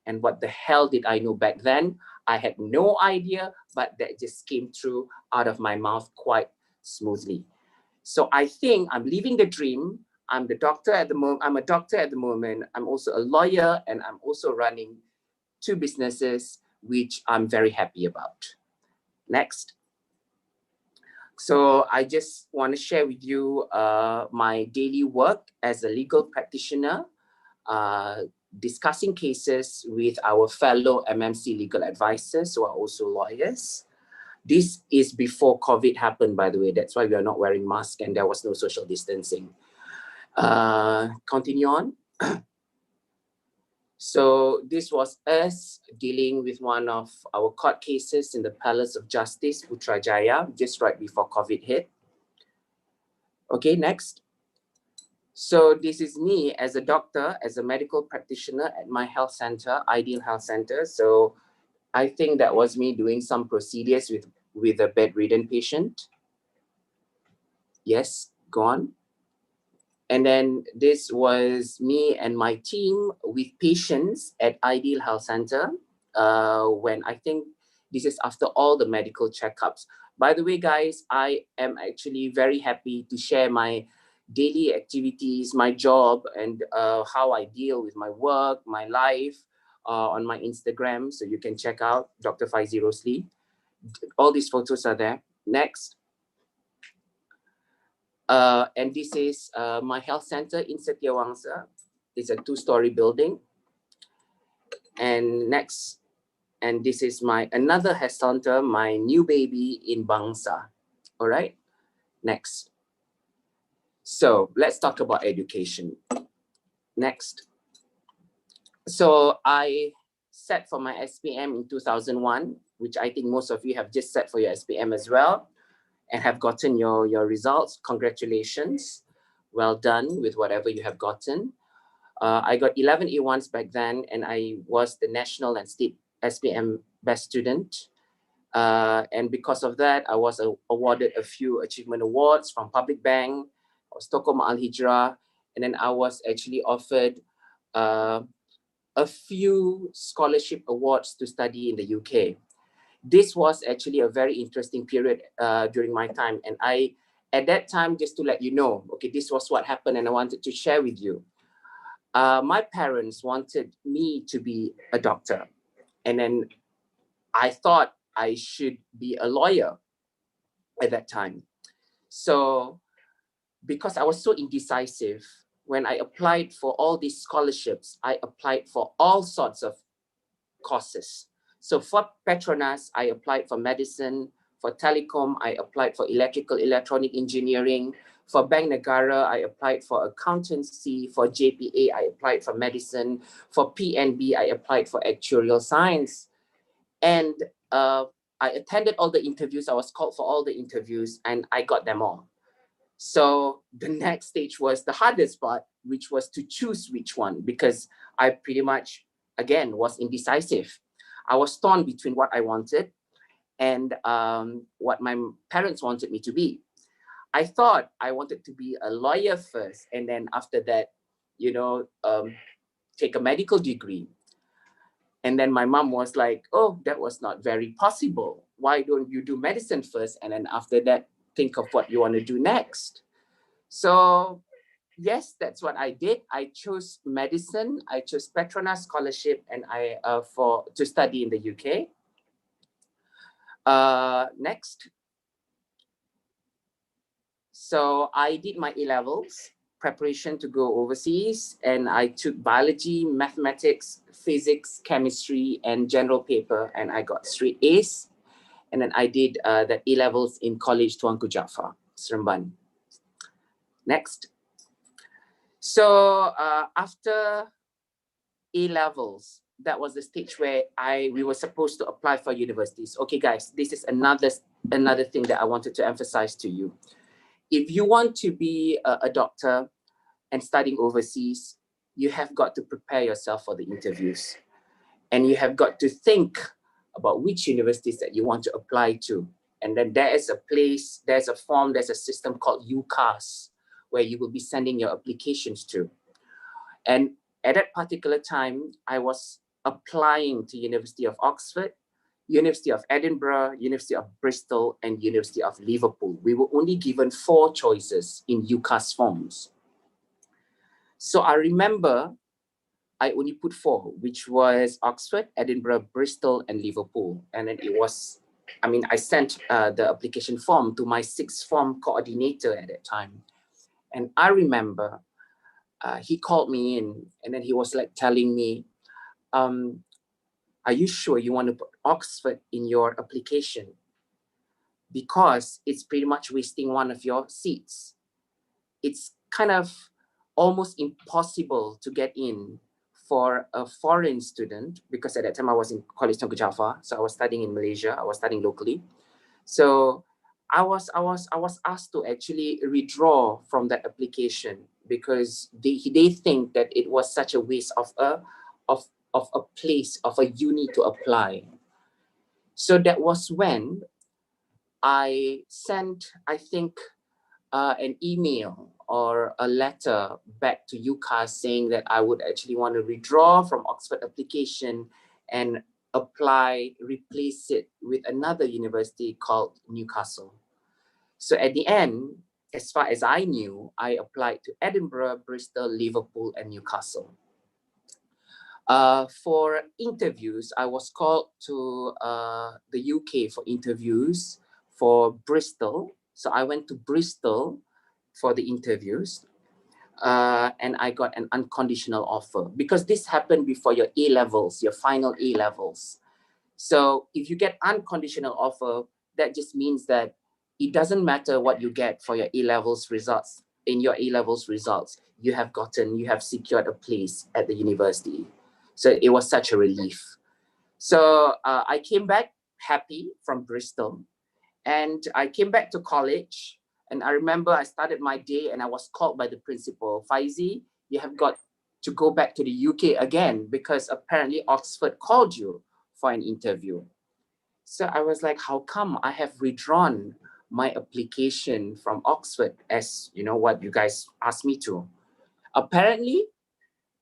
And what the hell did I know back then? I had no idea, but that just came through out of my mouth quite smoothly. So I think I'm living the dream. I'm the doctor at the moment. I'm a doctor at the moment. I'm also a lawyer, and I'm also running 2 businesses, which I'm very happy about. Next. So I just want to share with you my daily work as a legal practitioner. discussing cases with our fellow MMC legal advisors who are also lawyers. This is before COVID happened, by the way. That's why we are not wearing masks and there was no social distancing. Continue on. So this was us dealing with one of our court cases in the Palace of Justice, Putrajaya, just right before COVID hit. Okay, next. So this is me as a doctor, as a medical practitioner at my health center, Ideal Health Center. So I think that was me doing some procedures with a bedridden patient. Yes, go on. And then this was me and my team with patients at Ideal Health Center when I think this is after all the medical checkups. By the way, guys, I am actually very happy to share my daily activities, my job, and how I deal with my work, my life on my Instagram. So you can check out Dr. Faizi Rosli. All these photos are there. Next. And this is my health center in Setiawangsa. It's a 2-story building. And next, and this is my another health center, my new baby in Bangsa. All right, next. So let's talk about education. Next. So I set for my SPM in 2001, which I think most of you have just set for your SPM as well, and have gotten your results. Congratulations. Well done with whatever you have gotten. I got 11 A1s back then, and I was the national and state SPM best student. And because of that, I was awarded a few achievement awards from Public Bank, Stockholm Al Hijrah, and then I was actually offered a few scholarship awards to study in the UK. This was actually a very interesting period during my time. And at that time, just to let you know, okay, this was what happened and I wanted to share with you. My parents wanted me to be a doctor. And then I thought I should be a lawyer at that time. So because I was so indecisive, when I applied for all these scholarships, I applied for all sorts of courses. So for Petronas, I applied for medicine. For telecom, I applied for electrical electronic engineering. For Bank Negara, I applied for accountancy. For JPA, I applied for medicine. For PNB, I applied for actuarial science. And I attended all the interviews. I was called for all the interviews and I got them all. So the next stage was the hardest part, which was to choose which one, because I pretty much, again, was indecisive. I was torn between what I wanted and what my parents wanted me to be. I thought I wanted to be a lawyer first, and then after that, you know, take a medical degree. And then my mom was like, oh, that was not very possible. Why don't you do medicine first? And then after that, think of what you want to do next. So yes, that's what I did. I chose medicine. I chose Petronas scholarship, and to study in the UK. Next. So I did my A-levels preparation to go overseas, and I took biology, mathematics, physics, chemistry, and general paper, and I got straight A's. And then I did the A-levels in College Tuanku Jaafar, Seremban. Next. So after A-levels, that was the stage where we were supposed to apply for universities. Okay, guys, this is another thing that I wanted to emphasize to you. If you want to be a doctor and studying overseas, you have got to prepare yourself for the interviews. And you have got to think about which universities that you want to apply to. And then there is a place, there's a form, there's a system called UCAS, where you will be sending your applications to. And at that particular time, I was applying to University of Oxford, University of Edinburgh, University of Bristol, and University of Liverpool. We were only given 4 choices in UCAS forms. So I remember I only put 4, which was Oxford, Edinburgh, Bristol, and Liverpool. And then it was, I sent the application form to my 6th form coordinator at that time. And I remember he called me in, and then he was like telling me, are you sure you want to put Oxford in your application? Because it's pretty much wasting one of your seats. It's kind of almost impossible to get in for a foreign student, because at that time I was in College Tunku Jaafar, so I was studying in Malaysia, I was studying locally. So I was asked to actually withdraw from that application because they think that it was such a waste of a place, of a uni to apply. So that was when I sent, I think, an email or a letter back to UCAS saying that I would actually want to withdraw from Oxford application and replace it with another university called Newcastle. So at the end, as far as I knew, I applied to Edinburgh, Bristol, Liverpool, and Newcastle. For interviews, I was called to the UK for interviews for Bristol. So I went to Bristol for the interviews, and I got an unconditional offer, because this happened before your A-levels, your final A-levels. So if you get unconditional offer, that just means that it doesn't matter what you get for your A-levels results. In your A-levels results, you have secured a place at the university. So it was such a relief. So I came back happy from Bristol, and I came back to college. And I remember I started my day and I was called by the principal, Faizi, you have got to go back to the UK again, because apparently Oxford called you for an interview. So I was like, how come? I have withdrawn my application from Oxford, as you know what you guys asked me to. Apparently,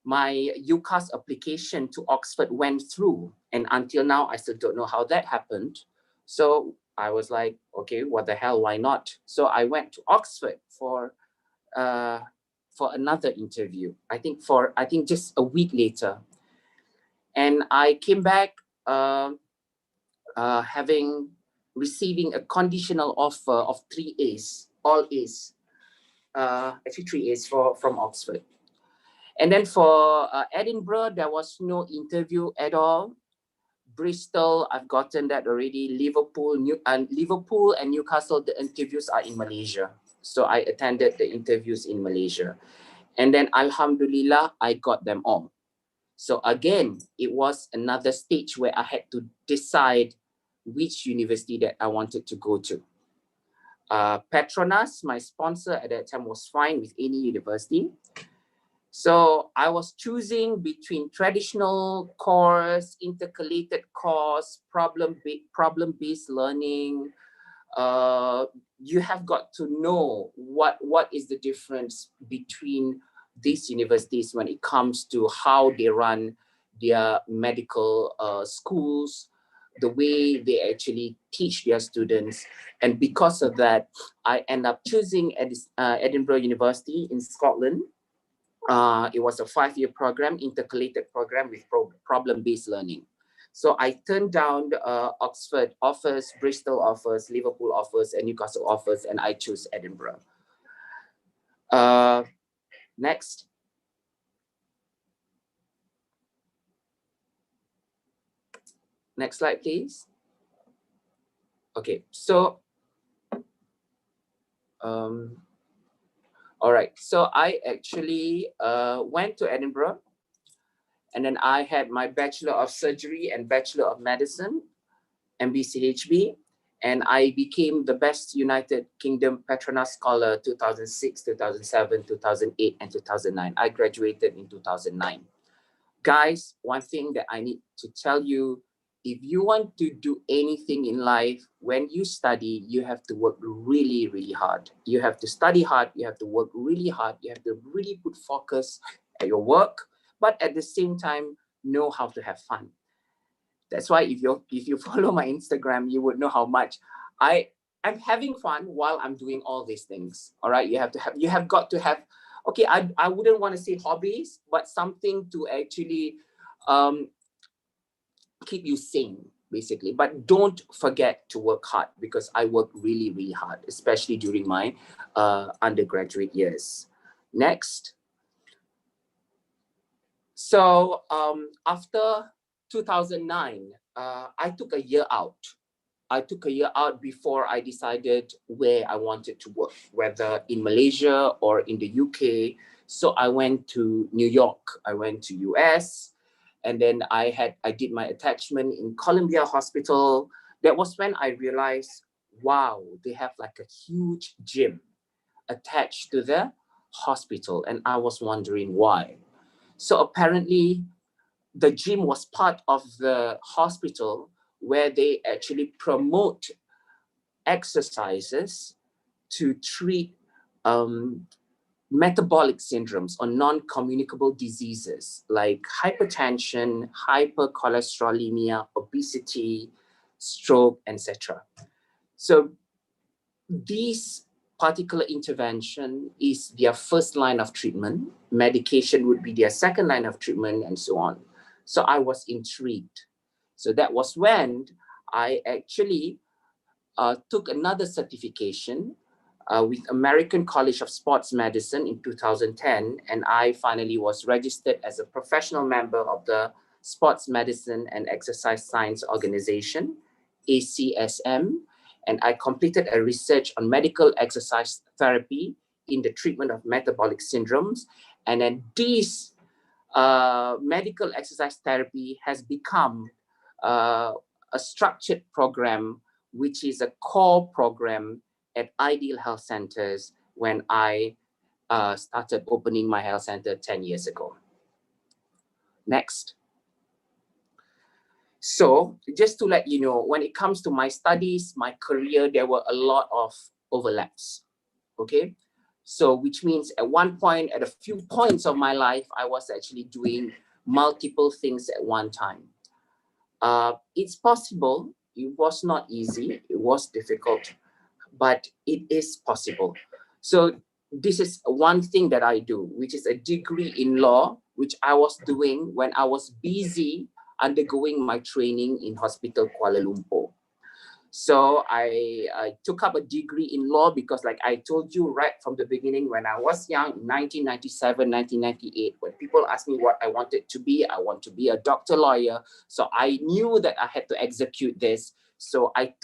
my UCAS application to Oxford went through, and until now, I still don't know how that happened. So I was like, okay, what the hell, why not? So I went to Oxford for another interview, I think just a week later. And I came back receiving a conditional offer of 3 A's, all A's, actually 3 A's from Oxford. And then for Edinburgh, there was no interview at all. Bristol, I've gotten that already. Liverpool and Newcastle, the interviews are in Malaysia. So I attended the interviews in Malaysia. And then Alhamdulillah, I got them all. So again, it was another stage where I had to decide which university that I wanted to go to. Petronas, my sponsor at that time, was fine with any university. So I was choosing between traditional course, intercalated course, problem-based learning. You have got to know what is the difference between these universities when it comes to how they run their medical schools, the way they actually teach their students. And because of that, I end up choosing Edinburgh University in Scotland. It was a 5-year program, intercalated program with problem-based learning. So I turned down the Oxford offers, Bristol offers, Liverpool offers, and Newcastle offers, and I chose Edinburgh. Next. Next slide, please. Okay, so all right, so I actually went to Edinburgh, and then I had my Bachelor of Surgery and Bachelor of Medicine, MBCHB, and I became the best United Kingdom Petronas Scholar 2006, 2007, 2008, and 2009. I graduated in 2009. Guys, one thing that I need to tell you, if you want to do anything in life, when you study, you have to work really, really hard. You have to study hard, you have to work really hard, you have to really put focus at your work, but at the same time, know how to have fun. That's why if you follow my Instagram, you would know how much I'm having fun while I'm doing all these things. All right, you have got to have, okay, I wouldn't want to say hobbies, but something to actually keep you sane, basically. But don't forget to work hard, because I work really, really hard, especially during my undergraduate years. Next. So after 2009, I took a year out. I took a year out before I decided where I wanted to work, whether in Malaysia or in the UK. So I went to New York, I went to US, and then I did my attachment in Columbia Hospital. That was when I realized, wow, they have like a huge gym attached to the hospital, and I was wondering why. So apparently the gym was part of the hospital where they actually promote exercises to treat metabolic syndromes or non-communicable diseases like hypertension, hypercholesterolemia, obesity, stroke, etc. So this particular intervention is their first line of treatment. Medication would be their second line of treatment, and so on. So I was intrigued. So that was when I actually took another certification with American College of Sports Medicine in 2010, and I finally was registered as a professional member of the Sports Medicine and Exercise Science Organization, ACSM, and I completed a research on medical exercise therapy in the treatment of metabolic syndromes. And then this medical exercise therapy has become a structured program, which is a core program at Ideal Health Centers when I started opening my health center 10 years ago. Next. So just to let you know, when it comes to my studies, my career, there were a lot of overlaps, okay? So which means at one point, at a few points of my life, I was actually doing multiple things at one time. It's possible. It was not easy. It was difficult, but it is possible. So this is one thing that I do, which is a degree in law, which I was doing when I was busy undergoing my training in Hospital Kuala Lumpur. So I took up a degree in law because, like I told you right from the beginning, when I was young, in 1997, 1998, when people asked me what I wanted to be, I want to be a doctor lawyer. So I knew that I had to execute this. So I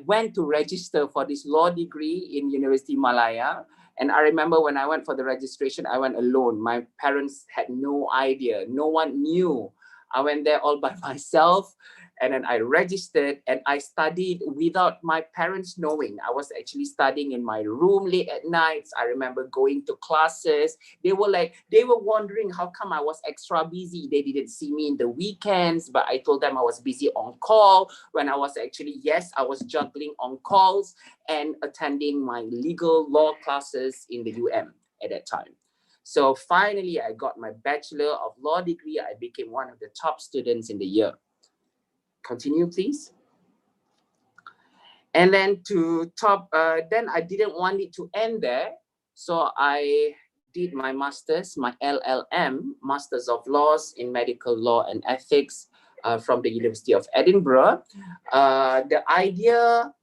went to register for this law degree in University Malaya. And I remember when I went for the registration, I went alone. My parents had no idea. No one knew. I went there all by myself. And then I registered and I studied without my parents knowing. I was actually studying in my room late at nights. I remember going to classes. They were wondering how come I was extra busy. They didn't see me in the weekends, but I told them I was busy on call when I was actually, yes, I was juggling on calls and attending my legal law classes in the UM at that time. So finally, I got my Bachelor of Law degree. I became one of the top students in the year. Continue, please. And then then I didn't want it to end there. So I did my master's, my LLM, Masters of Laws in Medical Law and Ethics from the University of Edinburgh. The idea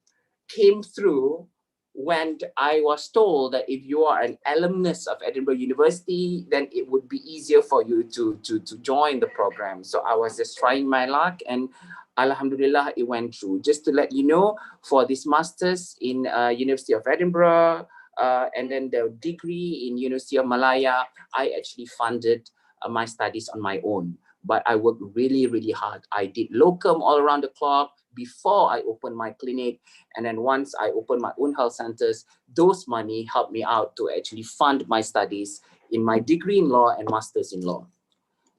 came through when I was told that if you are an alumnus of Edinburgh University, then it would be easier for you to join the program. So I was just trying my luck, and Alhamdulillah, it went through. Just to let you know, for this master's in University of Edinburgh, and then the degree in University of Malaya, I actually funded my studies on my own. But I worked really, really hard. I did locum all around the clock before I opened my clinic. And then once I opened my own health centers, those money helped me out to actually fund my studies in my degree in law and master's in law.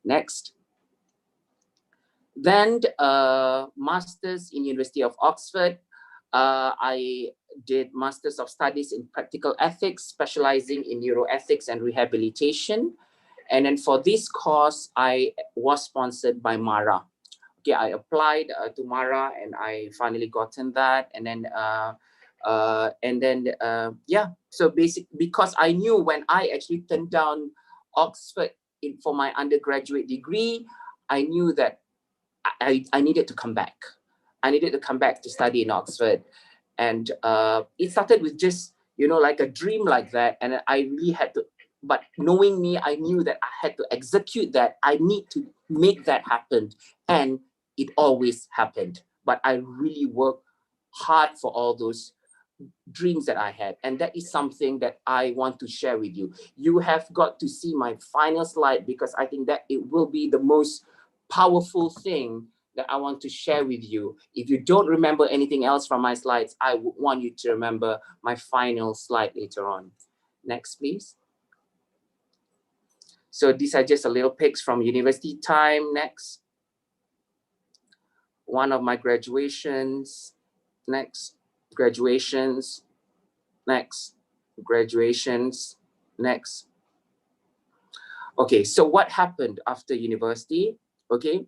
Next. Then master's in University of Oxford. I did Masters of Studies in Practical Ethics, specializing in neuroethics and rehabilitation. And then for this course, I was sponsored by MARA. Okay, I applied to MARA and I finally gotten that. And then, yeah, so because I knew when I actually turned down Oxford for my undergraduate degree, I knew that I needed to come back. I needed to come back to study in Oxford. And it started with just, like a dream like that. And I really had to but knowing me, I knew that I had to execute that. I need to make that happen. And it always happened. But I really worked hard for all those dreams that I had. And that is something that I want to share with you. You have got to see my final slide, because I think that it will be the most powerful thing that I want to share with you. If you don't remember anything else from my slides, I would want you to remember my final slide later on. Next, please. So these are just a little pics from university time. Next. One of my graduations. Next. Graduations. Next. Graduations. Next. Okay, so what happened after university? Okay,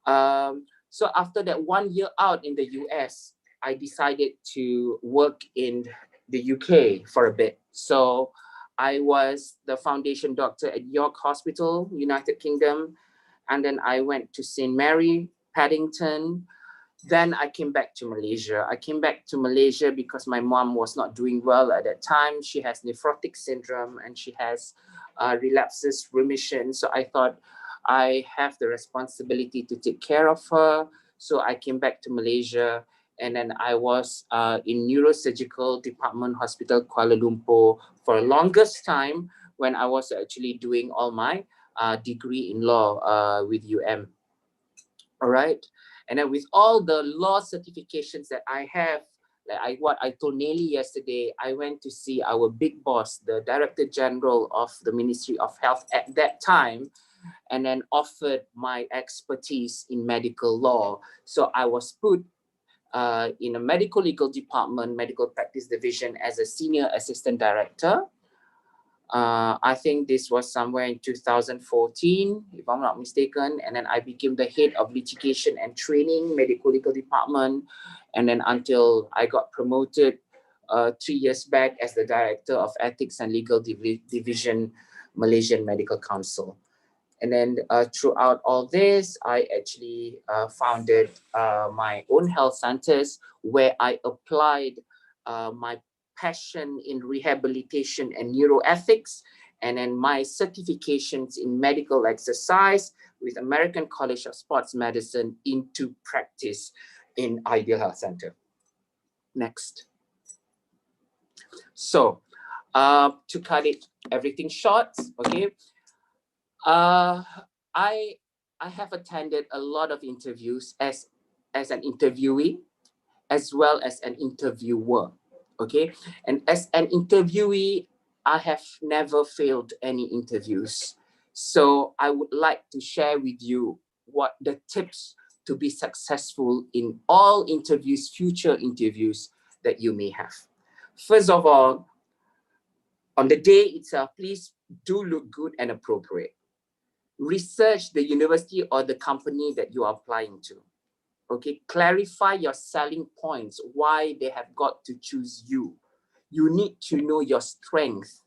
so after that 1 year out in the US, I decided to work in the UK for a bit. So I was the foundation doctor at York Hospital, United Kingdom. And then I went to St. Mary, Paddington. Then I came back to Malaysia. I came back to Malaysia because my mom was not doing well at that time. She has nephrotic syndrome and she has relapses remission. So I thought I have the responsibility to take care of her. So I came back to Malaysia, and then I was in neurosurgical department hospital Kuala Lumpur for the longest time when I was actually doing all my degree in law with UM. All right. And then with all the law certifications that I have, like what I told Nelly yesterday, I went to see our big boss, the Director General of the Ministry of Health at that time, and then offered my expertise in medical law. So I was put in a medical legal department, medical practice division as a senior assistant director. I think this was somewhere in 2014, if I'm not mistaken. And then I became the head of litigation and training, medical legal department. And then until I got promoted 3 years back as the director of ethics and legal division, Malaysian Medical Council. And then throughout all this, I actually founded my own health centers where I applied my passion in rehabilitation and neuroethics, and then my certifications in medical exercise with American College of Sports Medicine into practice in Ideal Health Center. Next. So to cut it everything short, okay, I have attended a lot of interviews as an interviewee as well as an interviewer. Okay, and as an interviewee, I have never failed any interviews. So I would like to share with you what the tips to be successful in all interviews, future interviews that you may have. First of all, on the day itself, please do look good and appropriate. Research the university or the company that you are applying to. Okay, clarify your selling points, why they have got to choose you. You need to know your strength,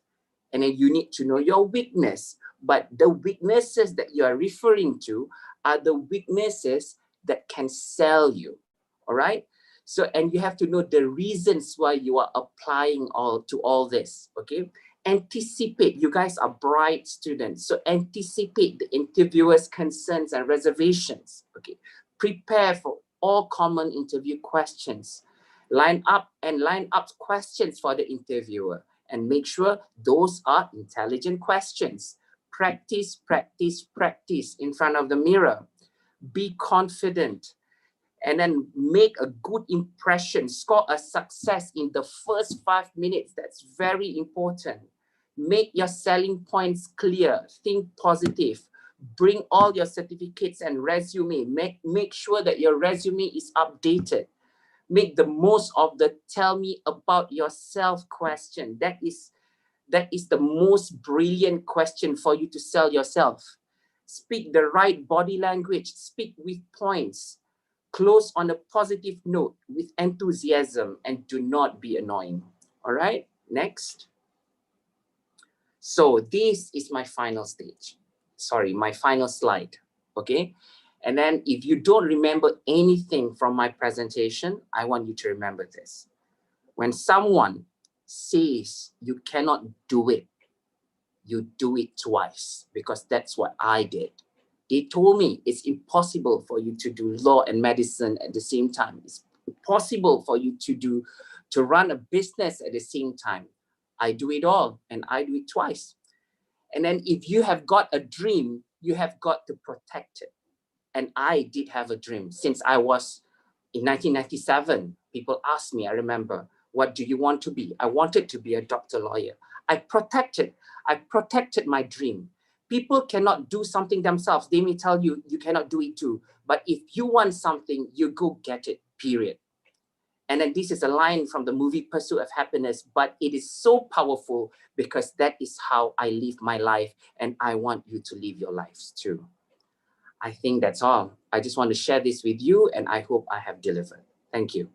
and then you need to know your weakness. But the weaknesses that you are referring to are the weaknesses that can sell you. All right. So, and you have to know the reasons why you are applying to all this. Okay. Anticipate. You guys are bright students, so anticipate the interviewer's concerns and reservations. Okay. Prepare for all common interview questions. Line up questions for the interviewer and make sure those are intelligent questions. Practice, practice, practice in front of the mirror. Be confident and then make a good impression. Score a success in the first 5 minutes. That's very important. Make your selling points clear. Think positive. Bring all your certificates and resume. Make sure that your resume is updated. Make the most of the tell me about yourself question. That is the most brilliant question for you to sell yourself. Speak the right body language. Speak with points. Close on a positive note with enthusiasm, and do not be annoying. All right, next. So this is my final stage. Sorry, my final slide, okay? And then if you don't remember anything from my presentation, I want you to remember this. When someone says you cannot do it, you do it twice, because that's what I did. They told me it's impossible for you to do law and medicine at the same time. It's impossible for you to run a business at the same time. I do it all, and I do it twice. And then if you have got a dream, you have got to protect it. And I did have a dream since I was in 1997. People asked me, I remember, what do you want to be? I wanted to be a doctor, lawyer. I protected my dream. People cannot do something themselves. They may tell you, you cannot do it too. But if you want something, you go get it, period. And then this is a line from the movie Pursuit of Happiness, but it is so powerful because that is how I live my life, and I want you to live your lives too. I think that's all. I just want to share this with you, and I hope I have delivered. Thank you.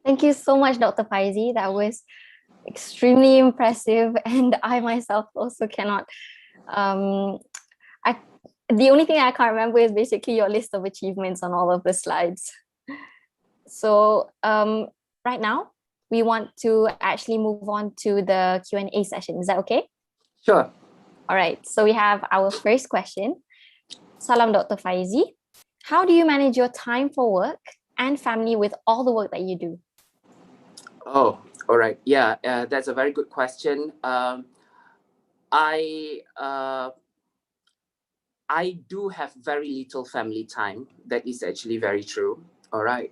Thank you so much, Dr. Faizi. That was extremely impressive, and I myself also cannot. The only thing I can't remember is basically your list of achievements on all of the slides. So right now, we want to actually move on to the Q&A session. Is that okay? Sure. All right. So we have our first question. Salam, Dr. Faizi. How do you manage your time for work and family with all the work that you do? Oh, all right. Yeah, that's a very good question. I do have very little family time. That is actually very true. All right.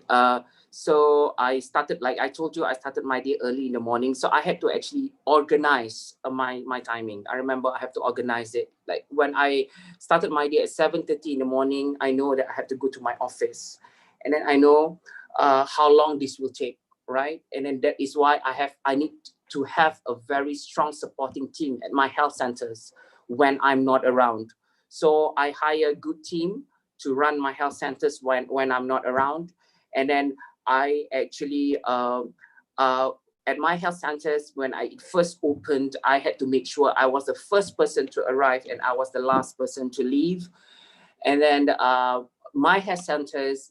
So I started, like I told you, I started my day early in the morning. So I had to actually organize my timing. I remember I have to organize it. Like when I started my day at 7:30 in the morning, I know that I have to go to my office. And then I know how long this will take, right? And then that is why I need to have a very strong supporting team at my health centers when I'm not around. So I hire a good team to run my health centers when I'm not around. And then I actually, at my health centers, when I first opened, I had to make sure I was the first person to arrive and I was the last person to leave. And then my health centers,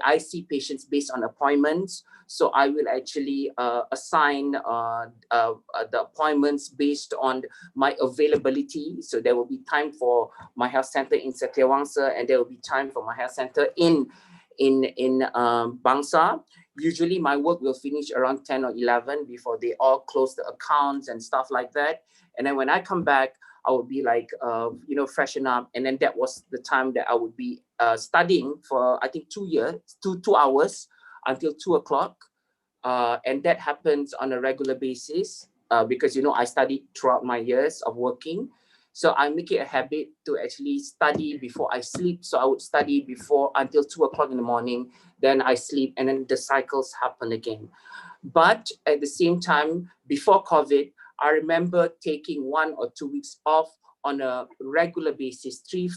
I see patients based on appointments. So I will actually assign the appointments based on my availability. So there will be time for my health center in Setiawangsa, and there will be time for my health center in Bangsa. Usually my work will finish around 10 or 11 before they all close the accounts and stuff like that. And then when I come back, I would be like, freshen up. And then that was the time that I would be studying for, I think, 2 hours until 2 o'clock. And that happens on a regular basis because, I studied throughout my years of working. So I make it a habit to actually study before I sleep. So I would study until 2 o'clock in the morning, then I sleep, and then the cycles happen again. But at the same time, before COVID, I remember taking 1 or 2 weeks off on a regular basis, 3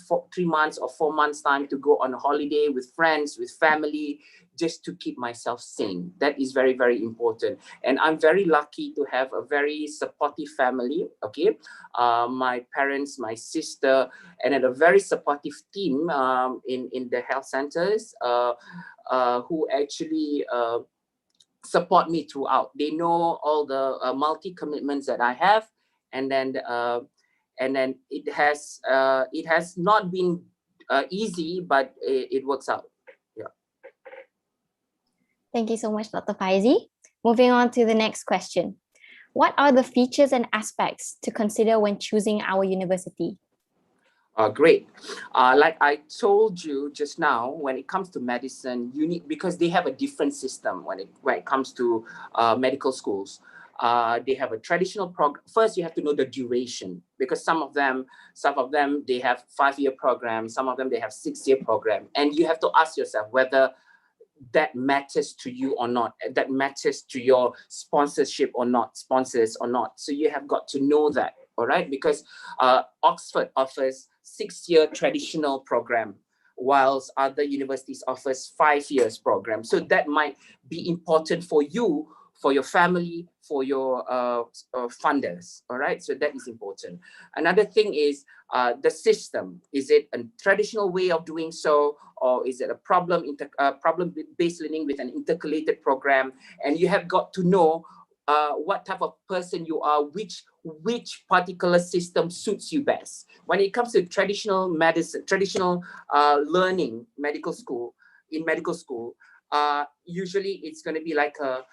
months or 4 months time to go on a holiday with friends, with family, just to keep myself sane. That is very, very important. And I'm very lucky to have a very supportive family, okay? My parents, my sister, and then a very supportive team in the health centers who actually support me throughout. They know all the multi-commitments that I have, and then it has not been easy, but it works out. Yeah. Thank you so much, Dr. Faizi. Moving on to the next question. What are the features and aspects to consider when choosing our university? Great. Like I told you just now, when it comes to medicine, because they have a different system when it comes to medical schools. They have a traditional program. First, you have to know the duration, because some of them they have 5-year programs, some of them they have 6-year program, and you have to ask yourself whether that matters to you or not, that matters to your sponsors or not. So you have got to know that, all right? Because Oxford offers 6-year traditional program, whilst other universities offers 5 years program. So that might be important for you, for your family, for your funders, all right? So that is important. Another thing is the system. Is it a traditional way of doing so, or is it a problem-based learning with an intercalated program? And you have got to know what type of person you are, which particular system suits you best. When it comes to traditional medicine, traditional learning, medical school, usually it's going to be like a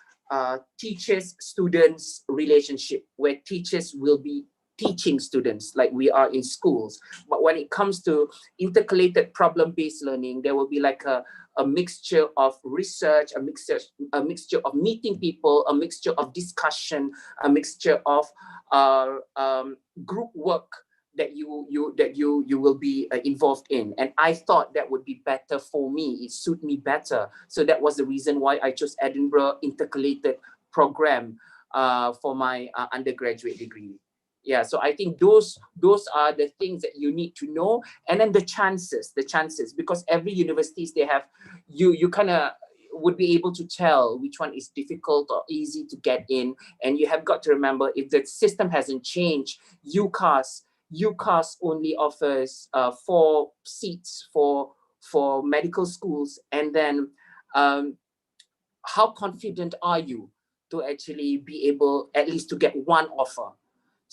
teachers students relationship, where teachers will be teaching students like we are in schools. But when it comes to intercalated problem-based learning, there will be like a mixture of research, a mixture of meeting people, a mixture of discussion, a mixture of group work that you will be involved in. And I thought that would be better for me. It suit me better. So that was the reason why I chose Edinburgh Intercalated Program for my undergraduate degree. Yeah, so I think those are the things that you need to know. And then the chances, because every universities, they have, you kind of would be able to tell which one is difficult or easy to get in. And you have got to remember, if the system hasn't changed, UCAS only offers 4 seats for medical schools. And then how confident are you to actually be able at least to get one offer?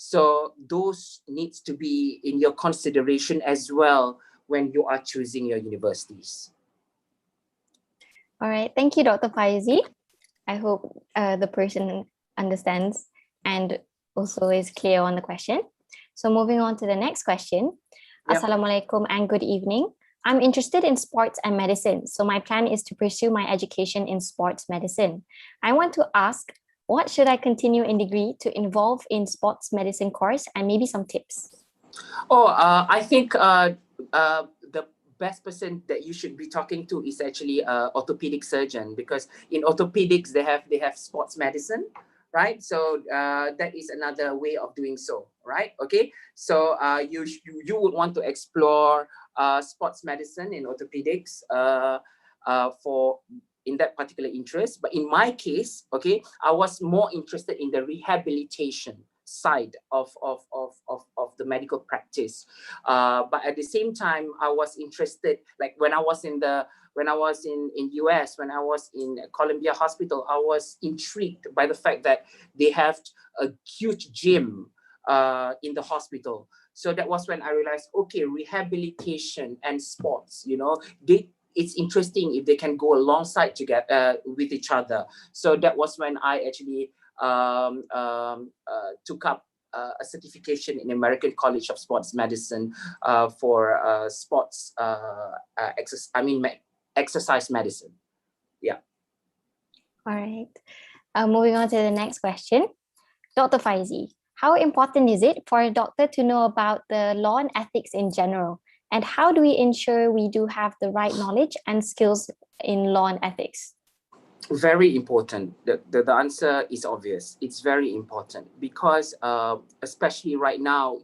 So those needs to be in your consideration as well when you are choosing your universities. All right. Thank you, Dr. Faizi. I hope the person understands and also is clear on the question. So moving on to the next question. Yep. Assalamualaikum and good evening. I'm interested in sports and medicine. So my plan is to pursue my education in sports medicine. I want to ask, what should I continue in degree to involve in sports medicine course, and maybe some tips? I think the best person that you should be talking to is actually an orthopedic surgeon, because in orthopedics they have sports medicine, right? So that is another way of doing so, right? Okay, so you would want to explore sports medicine in orthopedics for in that particular interest. But in my case, okay, I was more interested in the rehabilitation side of the medical practice. But at the same time, I was interested, like when I was in US, when I was in Columbia Hospital, I was intrigued by the fact that they have a huge gym in the hospital. So that was when I realized, okay, rehabilitation and sports, it's interesting if they can go alongside together with each other. So that was when I actually took up a certification in American College of Sports Medicine for sports exercise medicine. Yeah. All right. Moving on to the next question. Dr. Faizi, how important is it for a doctor to know about the law and ethics in general? And how do we ensure we do have the right knowledge and skills in law and ethics? Very important. The answer is obvious. It's very important because especially right now,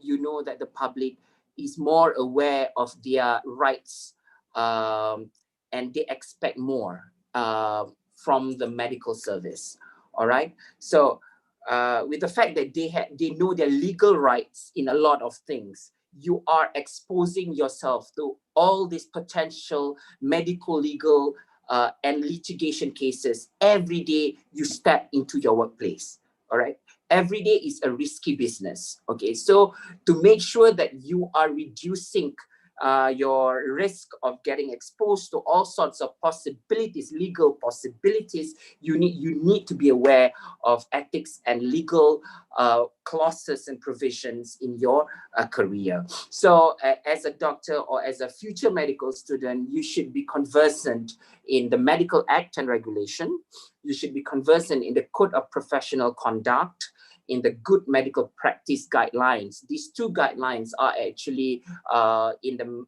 that the public is more aware of their rights and they expect more from the medical service. All right. So with the fact that they know their legal rights in a lot of things, you are exposing yourself to all these potential medical, legal, and litigation cases every day you step into your workplace. All right. Every day is a risky business. Okay. So to make sure that you are reducing your risk of getting exposed to all sorts of possibilities, legal possibilities, you need to be aware of ethics and legal clauses and provisions in your career. So as a doctor or as a future medical student, you should be conversant in the Medical Act and Regulation. You should be conversant in the Code of Professional Conduct, in the Good Medical Practice Guidelines. These 2 guidelines are actually in the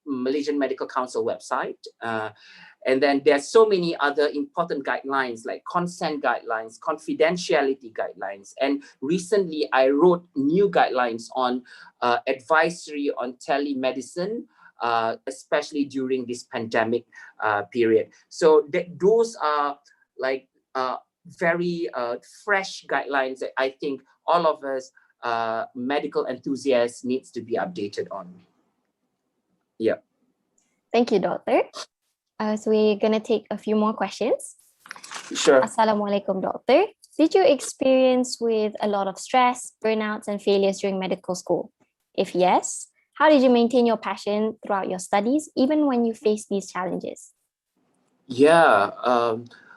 Malaysian Medical Council website. And then there's so many other important guidelines like consent guidelines, confidentiality guidelines. And recently I wrote new guidelines on advisory on telemedicine, especially during this pandemic period. So those are like very fresh guidelines that I think all of us medical enthusiasts needs to be updated on. Yeah. Thank you, Doctor. So we're going to take a few more questions. Sure. Assalamualaikum, Doctor. Did you experience with a lot of stress, burnouts, and failures during medical school? If yes, how did you maintain your passion throughout your studies, even when you face these challenges? Yeah.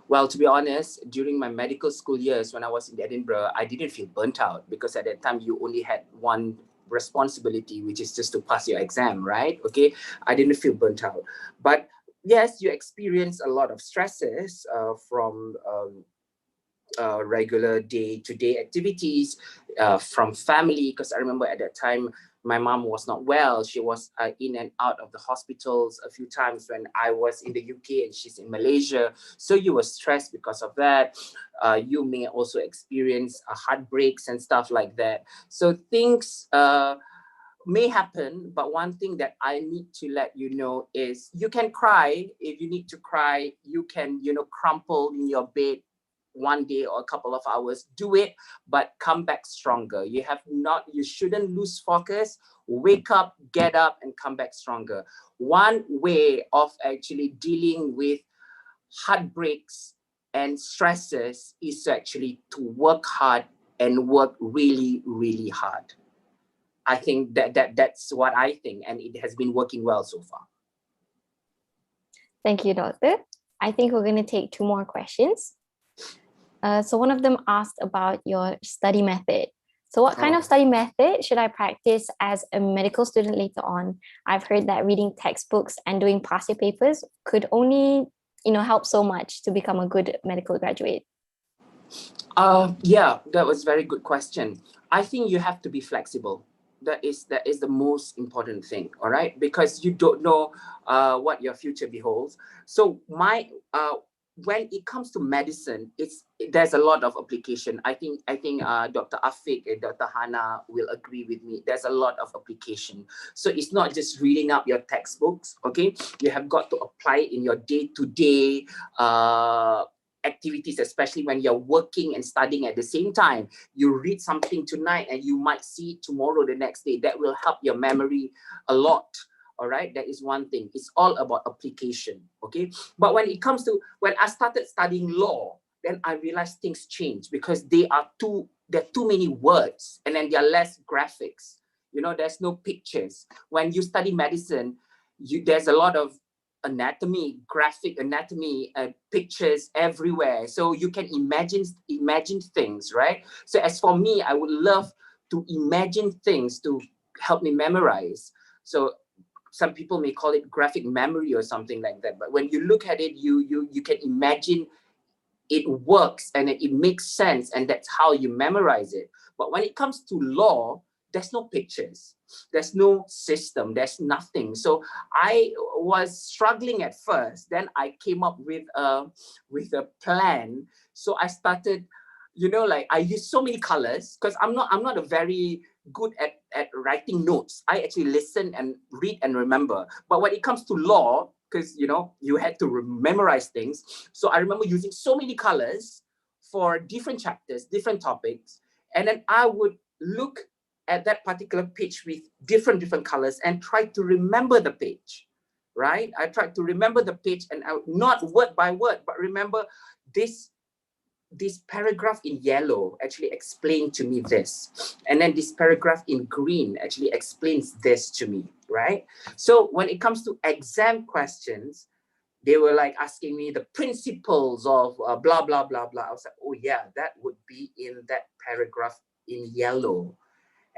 Well, to be honest, during my medical school years when I was in Edinburgh, I didn't feel burnt out because at that time you only had one responsibility, which is just to pass your exam, right? Okay. I didn't feel burnt out. But yes, you experience a lot of stresses from regular day-to-day activities, from family, because I remember at that time my mom was not well. She was in and out of the hospitals a few times when I was in the UK and she's in Malaysia. So you were stressed because of that. You may also experience heartbreaks and stuff like that. So things may happen, but one thing that I need to let you know is you can cry. If you need to cry, you can, crumple in your bed one day or a couple of hours, do it, but come back stronger. You shouldn't lose focus. Wake up, get up, and come back stronger. One way of actually dealing with heartbreaks and stresses is actually to work hard and work really, really hard. I think that's what I think, and it has been working well so far. Thank you, Doctor. I think we're going to take two more questions. So one of them asked about your study method. So what kind of study method should I practice as a medical student later on? I've heard that reading textbooks and doing past year papers could only, help so much to become a good medical graduate. Yeah, that was a very good question. I think you have to be flexible. That is the most important thing, all right? Because you don't know what your future beholds. So when it comes to medicine, there's a lot of application. I think Dr. Afiq and Dr. Hana will agree with me. There's a lot of application. So it's not just reading up your textbooks, okay? You have got to apply it in your day-to-day activities, especially when you're working and studying at the same time. You read something tonight and you might see it tomorrow, the next day. That will help your memory a lot. All right, that is one thing. It's all about application, okay? But when I started studying law, then I realized things change because there are too many words, and then there are less graphics. There's no pictures. When you study medicine, there's a lot of anatomy, graphic anatomy, pictures everywhere. So you can imagine things, right? So as for me, I would love to imagine things to help me memorize. So some people may call it graphic memory or something like that. But when you look at it, you can imagine it works and it makes sense, and that's how you memorize it. But when it comes to law, there's no pictures, there's no system, there's nothing. So I was struggling at first. Then I came up with a plan. So I started, I use so many colors because I'm not a very good at writing notes. I actually listen and read and remember. But when it comes to law, because you had to memorize things, so I remember using so many colors for different chapters, different topics, and then I would look at that particular page with different colors and try to remember the page, right? I tried to remember the page, and not word by word, but remember this paragraph in yellow actually explained to me this, and then this paragraph in green actually explains this to me, right? So when it comes to exam questions, they were like asking me the principles of blah blah blah blah. I was like, oh yeah, that would be in that paragraph in yellow.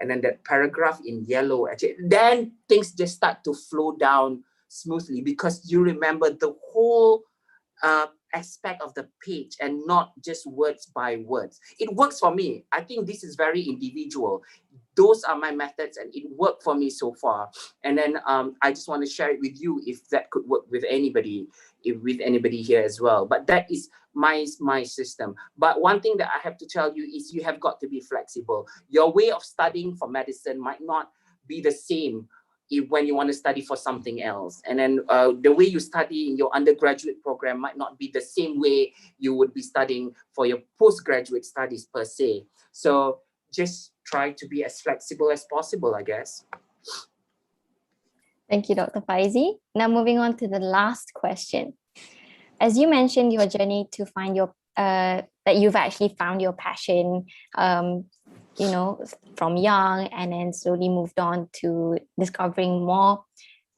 And then that paragraph in yellow, actually, then things just start to flow down smoothly because you remember the whole aspect of the page and not just words by words. It works for me. I think this is very individual. Those are my methods and it worked for me so far. And then I just want to share it with you if that could work with anybody, here as well. But that is my system. But one thing that I have to tell you is you have got to be flexible. Your way of studying for medicine might not be the same when you want to study for something else. And then the way you study in your undergraduate program might not be the same way you would be studying for your postgraduate studies per se. So just try to be as flexible as possible, I guess. Thank you, Dr. Faizi. Now moving on to the last question. As you mentioned, your journey to find your that you've actually found your passion, you know, from young, and then slowly moved on to discovering more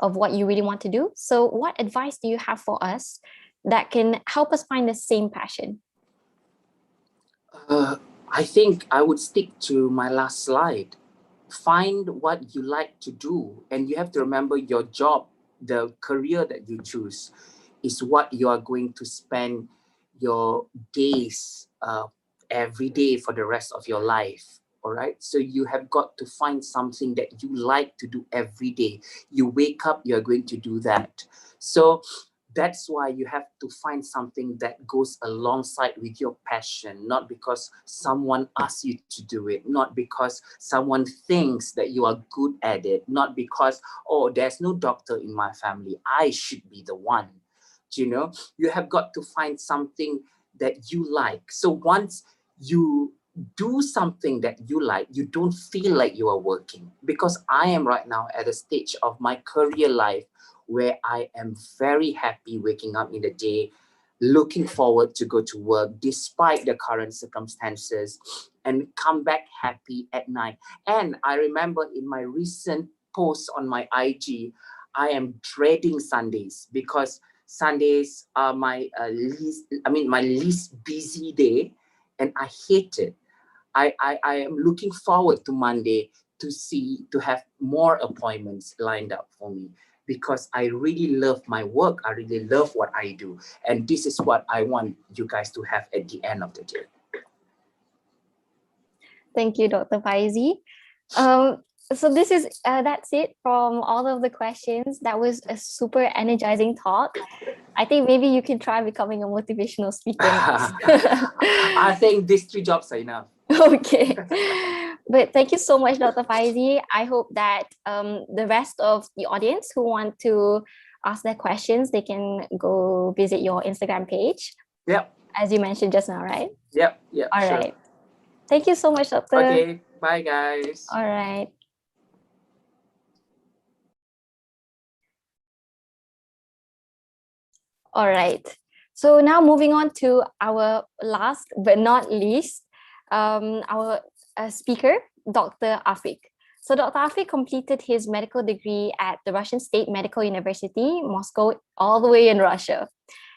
of what you really want to do. So what advice do you have for us that can help us find the same passion? I think I would stick to my last slide. Find what you like to do, and you have to remember your job, the career that you choose, is what you are going to spend your days every day for the rest of your life. All right. So you have got to find something that you like to do every day. You wake up, you're going to do that. So that's why you have to find something that goes alongside with your passion, not because someone asks you to do it, not because someone thinks that you are good at it, not because, oh, there's no doctor in my family, I should be the one. You know, you have got to find something that you like. So once you do something that you like, you don't feel like you are working. Because I am right now at a stage of my career life where I am very happy waking up in the day, looking forward to go to work despite the current circumstances, and come back happy at night. And I remember in my recent post on my IG, I am dreading Sundays because Sundays are my my least busy day, and I hate it. I am looking forward to Monday to have more appointments lined up for me, because I really love my work. I really love what I do. And this is what I want you guys to have at the end of the day. Thank you, Dr. Faizi. So this is that's it from all of the questions. That was a super energizing talk. I think maybe you can try becoming a motivational speaker next. I think these 3 jobs are enough. Okay. But thank you so much, Dr. Faizi. I hope that the rest of the audience who want to ask their questions, they can go visit your Instagram page. Yep. As you mentioned just now, right? Yep. All sure. right. Thank you so much, Doctor. Okay. Bye, guys. All right. All right. So now moving on to our last but not least, our speaker, Dr. Afik. So Dr. Afik completed his medical degree at the Russian State Medical University, Moscow, all the way in Russia.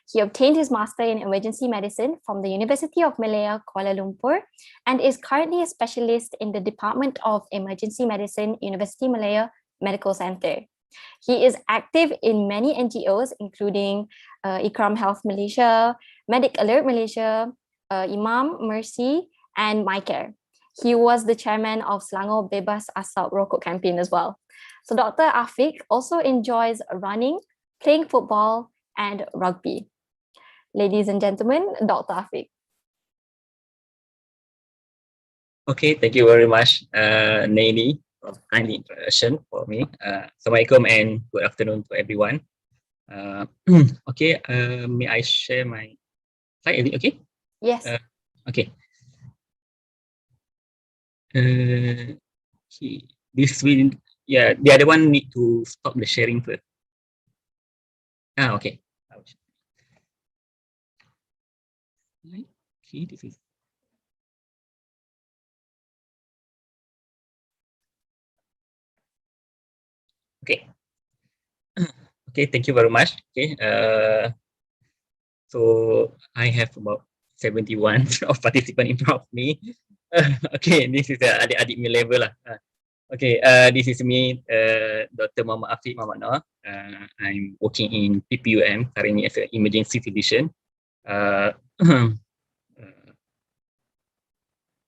He obtained his master in emergency medicine from the University of Malaya, Kuala Lumpur, and is currently a specialist in the Department of Emergency Medicine, University Malaya Medical Center. He is active in many NGOs, including Ikram Health Malaysia, Medic Alert Malaysia, Imam Mercy, and MyCare. He was the chairman of Selangor Bebas Asap Rokok campaign as well. So Dr. Afik also enjoys running, playing football, and rugby. Ladies and gentlemen, Dr. Afik. Okay, thank you very much, Naini, for kind introduction for me. Assalamualaikum and good afternoon to everyone. Okay, may I share my slide? Is it okay? Yes. Okay. This will, yeah, the other one need to stop the sharing first. Okay. Okay, this is. Okay. Okay, thank you very much. Okay. So I have about 71 of participants in front of me. Okay, this is adik-adik me level lah. Okay, this is me, Dr. Muhammad Afiq Muhammad Noor. I'm working in PPUM currently as an emergency physician.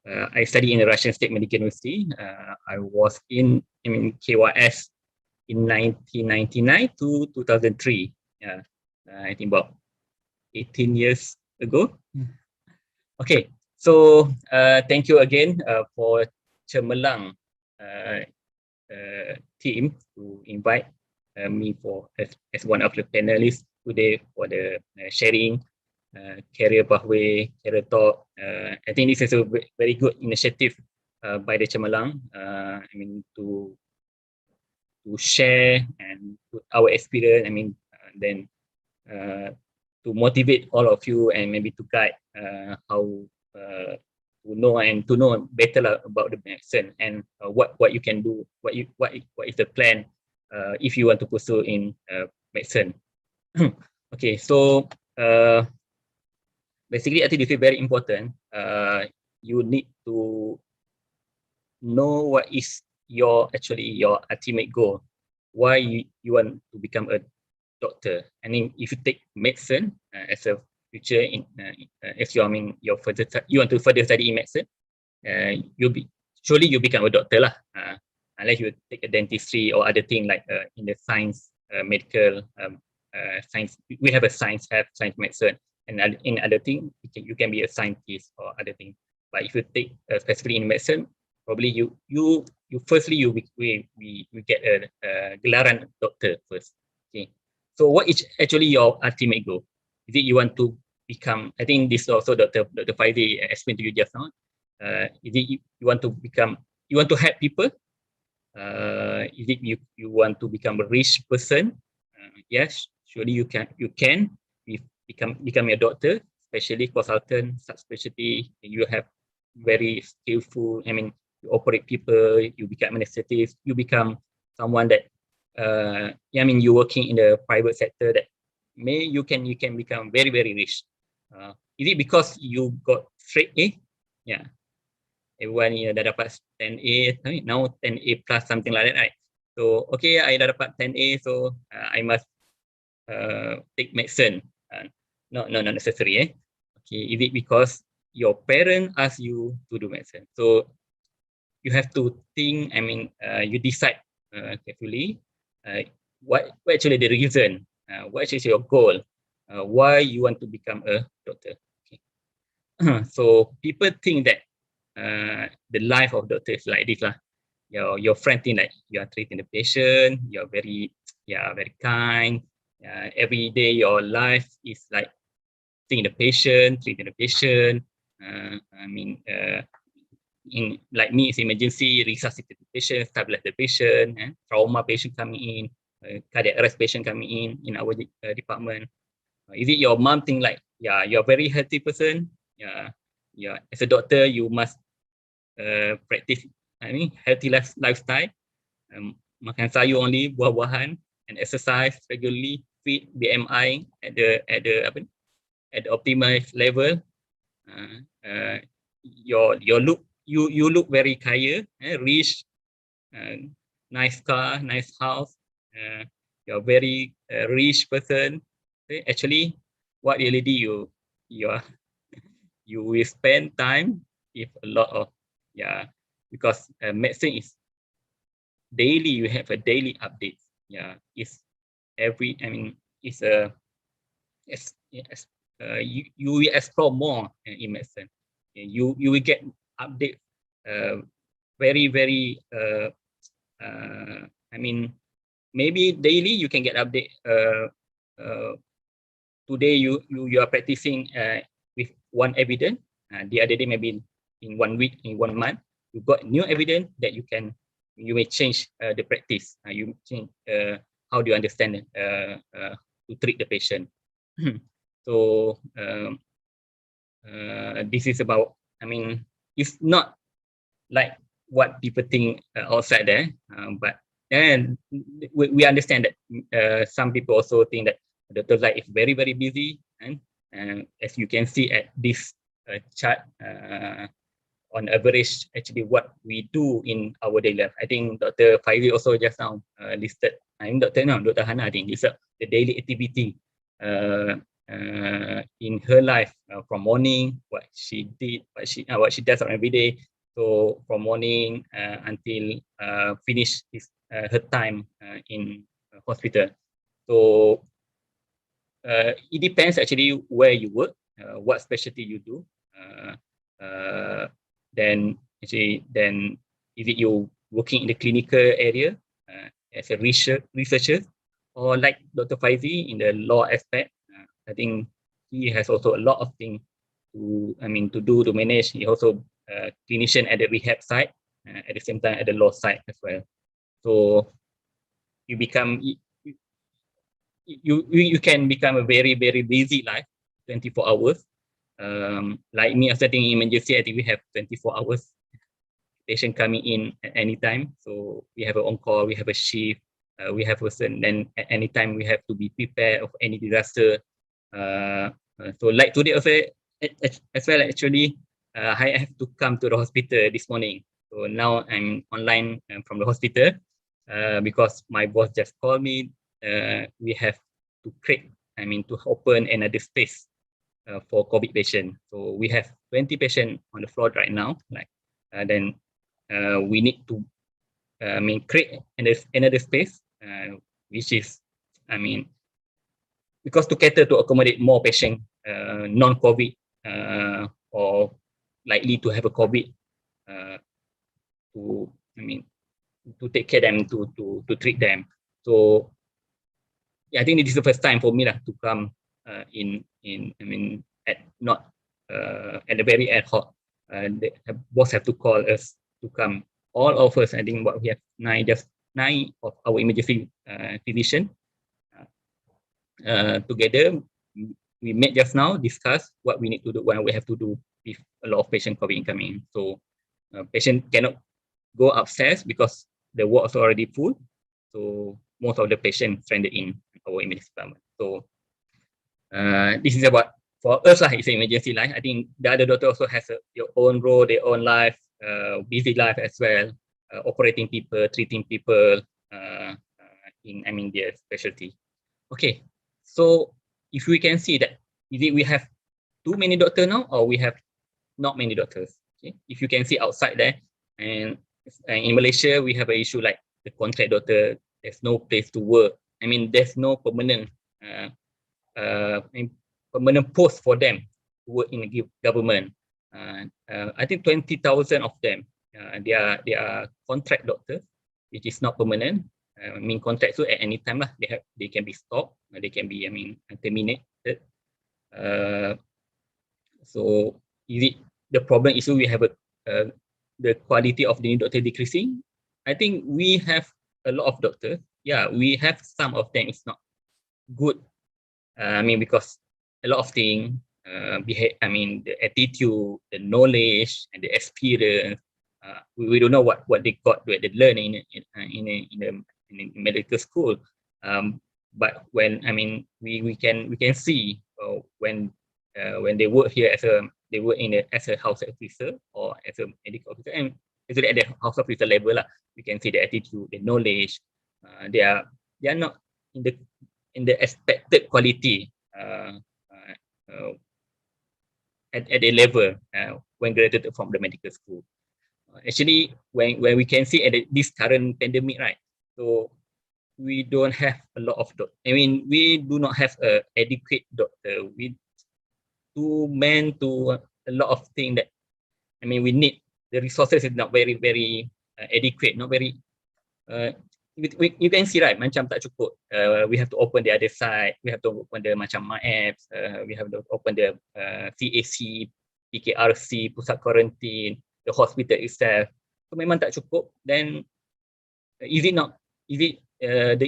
I study in the Russian State Medical University. I was in KYS in 1999 to 2003. Yeah, I think about 18 years ago. Okay, so thank you again for Cemerlang team to invite me for as one of the panelists today for the sharing career pathway, career talk. I think this is a very good initiative by the Cemerlang. To share and put our experience. Then to motivate all of you and maybe to guide how to know better about the medicine and what you can do, what is the plan if you want to pursue in medicine. Okay, so basically I think this is very important. You need to know what is your ultimate goal, why you want to become a doctor. I mean, if you take medicine as a future as you want to further study in medicine, you become a doctor lah. Unless you take a dentistry or other thing like in the science, medical science. We have science medicine, and in other thing you can be a scientist or other thing. But if you take specifically in medicine, probably you get a gelaran doctor first. Okay, so what is actually your ultimate goal? Is it you want to become? I think this also Dr. Faizi explained to you just now. Is it you want to become? You want to help people? Is it you want to become a rich person? Yes, surely you can. You can become a doctor, especially consultant, subspecialty. You have very skillful. I mean, you operate people. You become administrative. You become someone that. I mean, you're working in the private sector that you can become very rich. Is it because you got straight A? Yeah. Everyone dah dapat 10A, now 10A plus something like that, right? So okay, I dah dapat 10A, so I must take medicine. Not necessary. Okay, is it because your parent ask you to do medicine? So you have to think. I mean, you decide carefully. What actually the reason? What actually is your goal? Why you want to become a doctor? Okay. So people think that the life of doctor is like this lah. Your friend think like you are treating the patient, you're very kind. Every day your life is like treating the patient. I mean, in like me, it's emergency, resuscitate the patient, stabilize the patient, trauma patient coming in, cardiac arrest patient coming in our department. Is it your mom think like, you're a very healthy person? As a doctor, you must practice healthy lifestyle, makan sayur only, buah-buahan, and exercise regularly, fit BMI at the optimal level. You look very kaya, rich, nice car, nice house. You're a very rich person. Actually, what really you will spend time with a lot of because medicine is daily. You have a daily update. It's every. I mean, it's you will explore more in medicine. You will get update very. I mean, maybe daily you can get update. Today you are practicing with one evidence. The other day maybe in 1 week, in 1 month, you got new evidence that you may change the practice. You change how do you understand to treat the patient. So this is about. I mean, it's not like what people think outside there, but and we understand that some people also think that Dr. Zaid is very busy, and as you can see at this chart, on average, actually what we do in our daily life. I think Dr. Faizi also just now listed. Dr. Hana, I think listed the daily activity in her life from morning, what she did, what she does every day. So from morning until finish her time in hospital. So it depends actually where you work, what specialty you do. Then is it you working in the clinical area as a researcher, or like Dr. Faizi in the law aspect? I think he has also a lot of things to do to manage. He also clinician at the rehab side, at the same time at the law side as well. So you can become a very busy life, 24 hours. Like me, after taking emergency, I think we have 24 hours patient coming in at any time. So we have an on-call, we have a shift, we have a certain, then at any time we have to be prepared of any disaster. So like today also, as well, actually, I have to come to the hospital this morning. So now I'm online from the hospital because my boss just called me. We have to to open another space for COVID patient. So we have 20 patients on the floor right now. Then we need to create another space, which is, because to cater to accommodate more patients, non-COVID or likely to have a COVID, to to take care of them, to treat them. So yeah, I think this is the first time for me to come at not at a very ad hoc. The boss have to call us to come. All of us, I think what we have nine of our emergency physician together. We met just now, discuss what we need to do, what we have to do if a lot of patient COVID incoming. So patient cannot go upstairs because the ward is already full. So most of the patients stranded in our emergency department. So this is about, for us it's an emergency line. I think the other doctor also has your own role, their own life, busy life as well, operating people, treating people in their specialty. Okay, so if we can see that, is it we have too many doctors now, or we have not many doctors? Okay, if you can see outside there, and in Malaysia we have an issue like the contract doctor. There's no place to work. There's no permanent permanent post for them to work in the government. I think 20,000 of them, they are contract doctors, which is not permanent. Contract, so at any time they can be stopped, they can be terminated. So is it the problem is we have the quality of the new doctor decreasing? I think we have a lot of doctors. Yeah, we have some of them is not good. Because a lot of things, the attitude, the knowledge, and the experience, we don't know what they got, what they learn in medical school. But when we can see when they work here as a house officer or as a medical officer, and especially at the house officer level, we can see the attitude, the knowledge. They are not in the expected quality at a level when graduated from the medical school. Actually, when we can see at this current pandemic, right? So we don't have a lot of doctors. We do not have an adequate doctor. We too man to a lot of things that we need. The resources is not very adequate, not very. You can see, right, macam tak cukup. We have to open the other side. We have to open the macam apps. We have to open the CAC, PKRC, pusat quarantine, the hospital itself. So memang tak cukup. Then the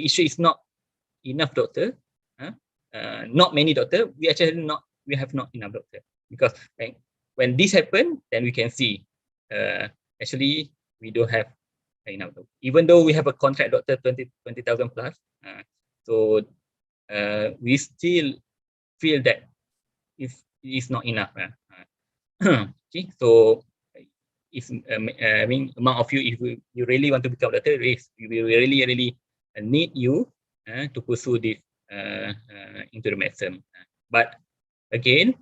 issue is not enough doctor? Not many doctor. We have not enough doctor, because when this happen, then we can see actually we don't have enough doctor. Even though we have a contract doctor 20,000 plus, so we still feel that it's not enough. Okay, so if among of you, if you really want to become a doctor, we really need you to pursue this into the medicine. But again,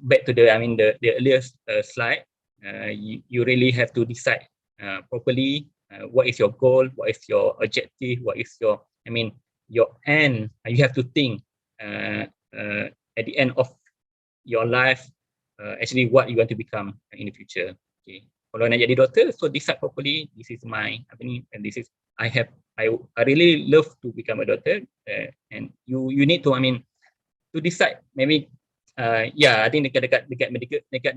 back to the earlier slide, you really have to decide properly what is your goal, what is your objective, what is your end. You have to think at the end of your life, actually what you want to become in the future. Okay, kalau nak jadi doktor, so decide properly. This is my and this is I really love to become a doctor, and you need to to decide. Maybe I think dekat medical, dekat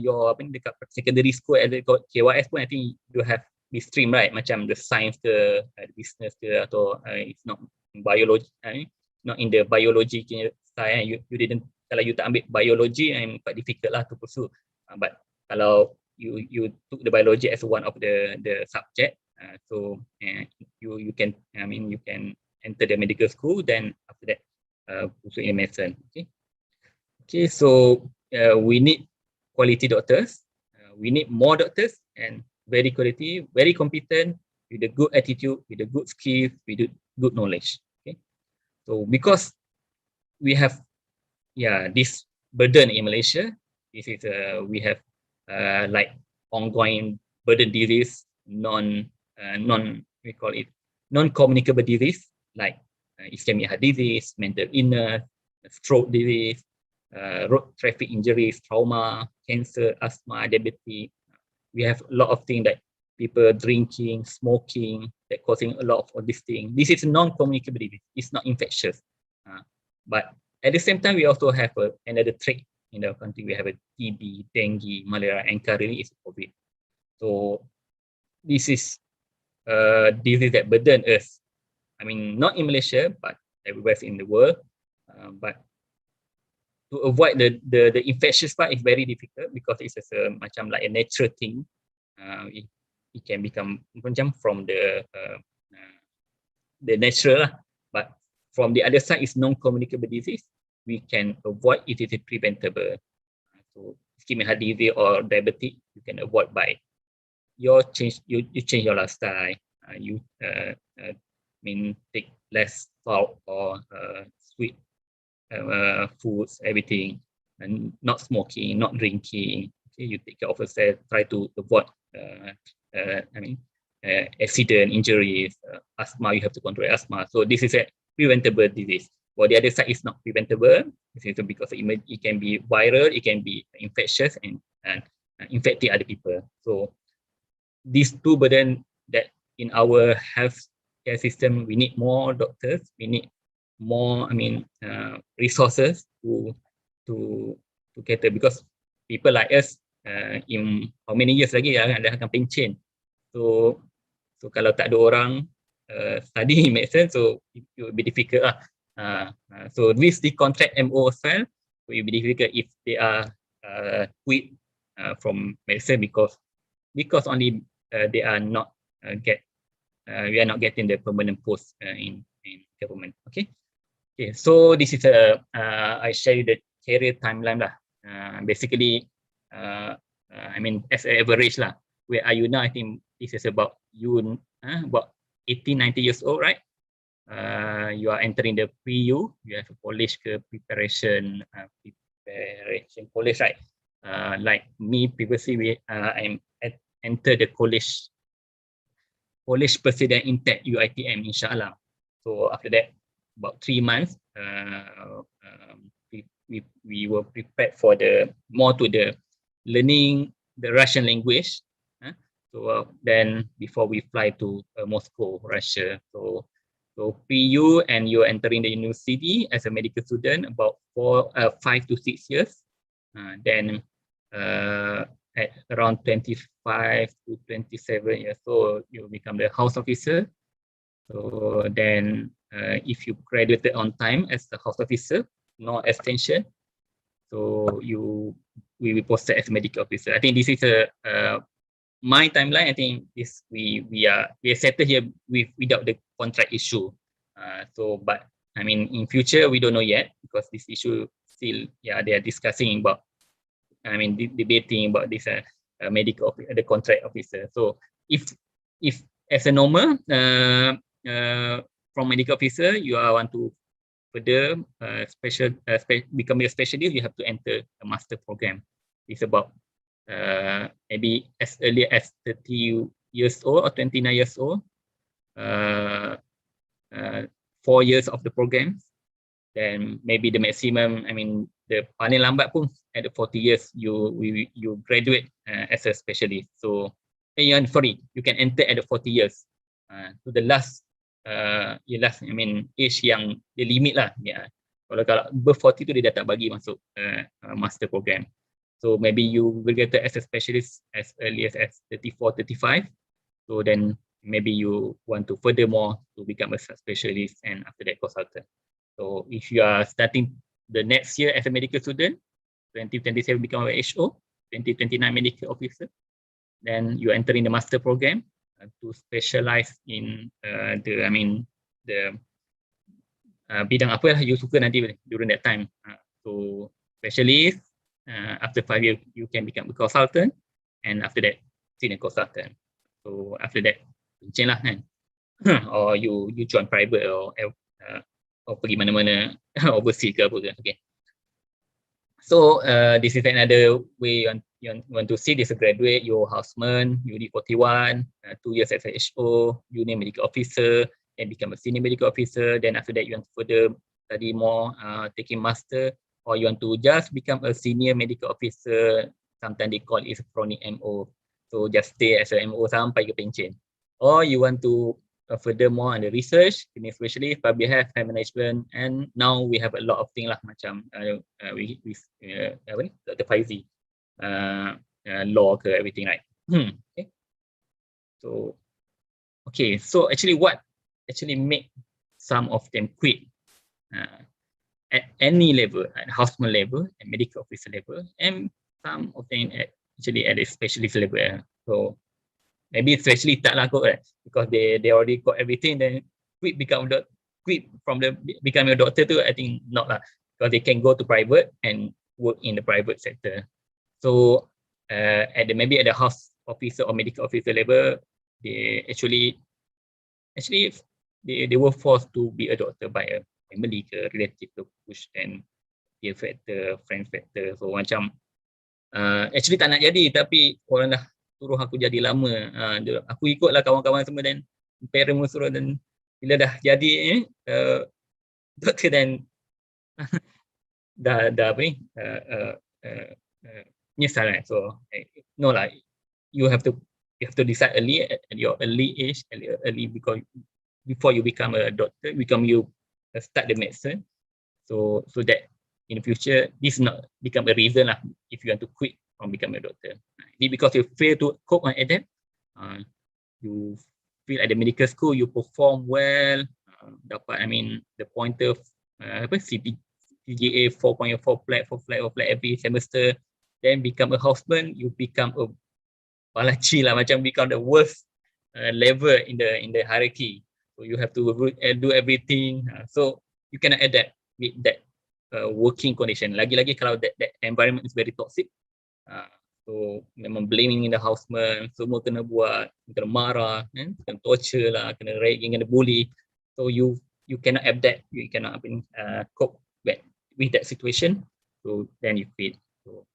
your dekat secondary school at KYS pun, I think you have this stream, right, macam the science ke, business ke, atau it's not biology, not in the biology side, you didn't kalau you tak ambil biology, quite difficult lah to pursue. But kalau you took the biology as one of the subject, so you can you can enter the medical school, then after that pursue in medicine. Okay, so we need quality doctors. We need more doctors and very quality, very competent, with a good attitude, with a good skills, with good knowledge. Okay, so because we have this burden in Malaysia, this is we have like ongoing burden disease, we call it non-communicable disease like ischemic heart disease, mental illness, stroke disease, road traffic injuries, trauma, cancer, asthma, diabetes. We have a lot of things that people drinking, smoking, that causing a lot of these things. This is non-communicable disease. It's not infectious. But at the same time, we also have another threat in our country. We have a TB, dengue, malaria, and currently it's COVID. So this is disease that burden us. I mean, not in Malaysia, but everywhere in the world. But to avoid the infectious part is very difficult because it's macam like a natural thing. It can become macam from the natural lah. But from the other side is non-communicable disease. We can avoid it is preventable. So ischemic heart disease or diabetes you can avoid by you change your lifestyle. You take less salt or sweet foods, everything, and not smoking, not drinking. Okay, you take care of yourself. Try to avoid accident, injuries, asthma. You have to control asthma. So this is a preventable disease. But the other side is not preventable. This is because it can be viral, it can be infectious and infecting other people. So these two burden that in our health care system, we need more doctors, we need more resources to cater, because people like us in how many years lagi akan pencen. So kalau tak ada orang study medicine, so it will be difficult lah. So with the contract MO as well, it will be difficult if they are quit from medicine because only they are not we are not getting the permanent post in government. Okay, so this is I share you the career timeline lah. Basically as an average lah, where are you now? I think this is about you about 18-19 years old, right? You are entering the pre-U, you have a college preparation college, right? Like me previously, I entered the college president intake UITM, inshallah. So after that, about 3 months, we were prepared for more to the learning the Russian language. So then before we fly to Moscow, Russia. So PU, and you're entering the university as a medical student about 5 to 6 years. Then at around 25 to 27 years old, you become the house officer. So then if you graduated on time as the house officer, no extension, so you will be posted as medical officer. I think this is my timeline. I think this we are settled here without the contract issue. But I mean, in future we don't know yet, because this issue still they are discussing about. I mean, debating about this medical the contract officer. So if as a normal from medical officer you want to further become a specialist, you have to enter a master program. It's about maybe as early as 30 years old or 29 years old, 4 years of the program. Then maybe the maximum, I mean, the paling lambat pun at the 40 years you graduate as a specialist. So sorry, you can enter at the 40 years to the last age yang the limit lah. Kalau above 40 tu dia dah tak bagi masuk master program. So maybe you will get as a specialist as early as 34, 35. So then maybe you want to furthermore to become a specialist, and after that consultant. So if you are starting the next year as a medical student, 2027 become a HO, 2029 medical officer. Then you enter in the master program to specialize in the bidang apa lah you suka nanti during that time. So specialist, after 5 years you can become a consultant, and after that senior consultant. So after that pencen lah kan. Or you join private or pergi mana-mana overseas ke apa ke. Okay. So this is another way you want to see this graduate, your houseman, you need 41, 2 years as a HO, you need medical officer, and become a senior medical officer. Then after that, you want to further study more, taking master, or you want to just become a senior medical officer. Sometimes they call it chronic MO. So just stay as a MO sampai ke pencen. Or you want to furthermore on the research, especially public health, health management, and now we have a lot of things lah macam Dr. Faizi, law ke everything, right? Okay. So actually what actually make some of them quit at any level, at houseman level, at medical officer level, and some of them actually at a specialist level. So maybe especially tak lah kot, because they already got everything, then quit from the becoming a doctor tu, I think not lah, because they can go to private and work in the private sector. So maybe at the house officer or medical officer level, they actually they were forced to be a doctor by a family ke relative to push, and peer factor, friend factor. So macam actually tak nak jadi, tapi orang dah suruh aku jadi lama, aku ikutlah kawan-kawan semua, dan parent pun suruh, dan bila dah jadi doktor, dan dah apa ni nyesal kan. So no lah, you have to decide early, at your early age, early, because before you become a doctor, you start the medicine, so that in the future this not become a reason lah if you want to quit from becoming a doctor. Because you fail to cope and adapt, you feel at the medical school you perform well, dapat the pointer CGPA 4.4 flat every semester, then become a houseman, you become a balaci lah, macam become the worst level in the hierarchy. So you have to do everything, so you cannot adapt with that working condition. Lagi-lagi kalau that environment is very toxic. So memang blaming in the houseman, semua kena buat, kena marah, kena torture lah, kena ragging, kena bully. So you cannot adapt, you cannot cope with that situation. So then you quit. So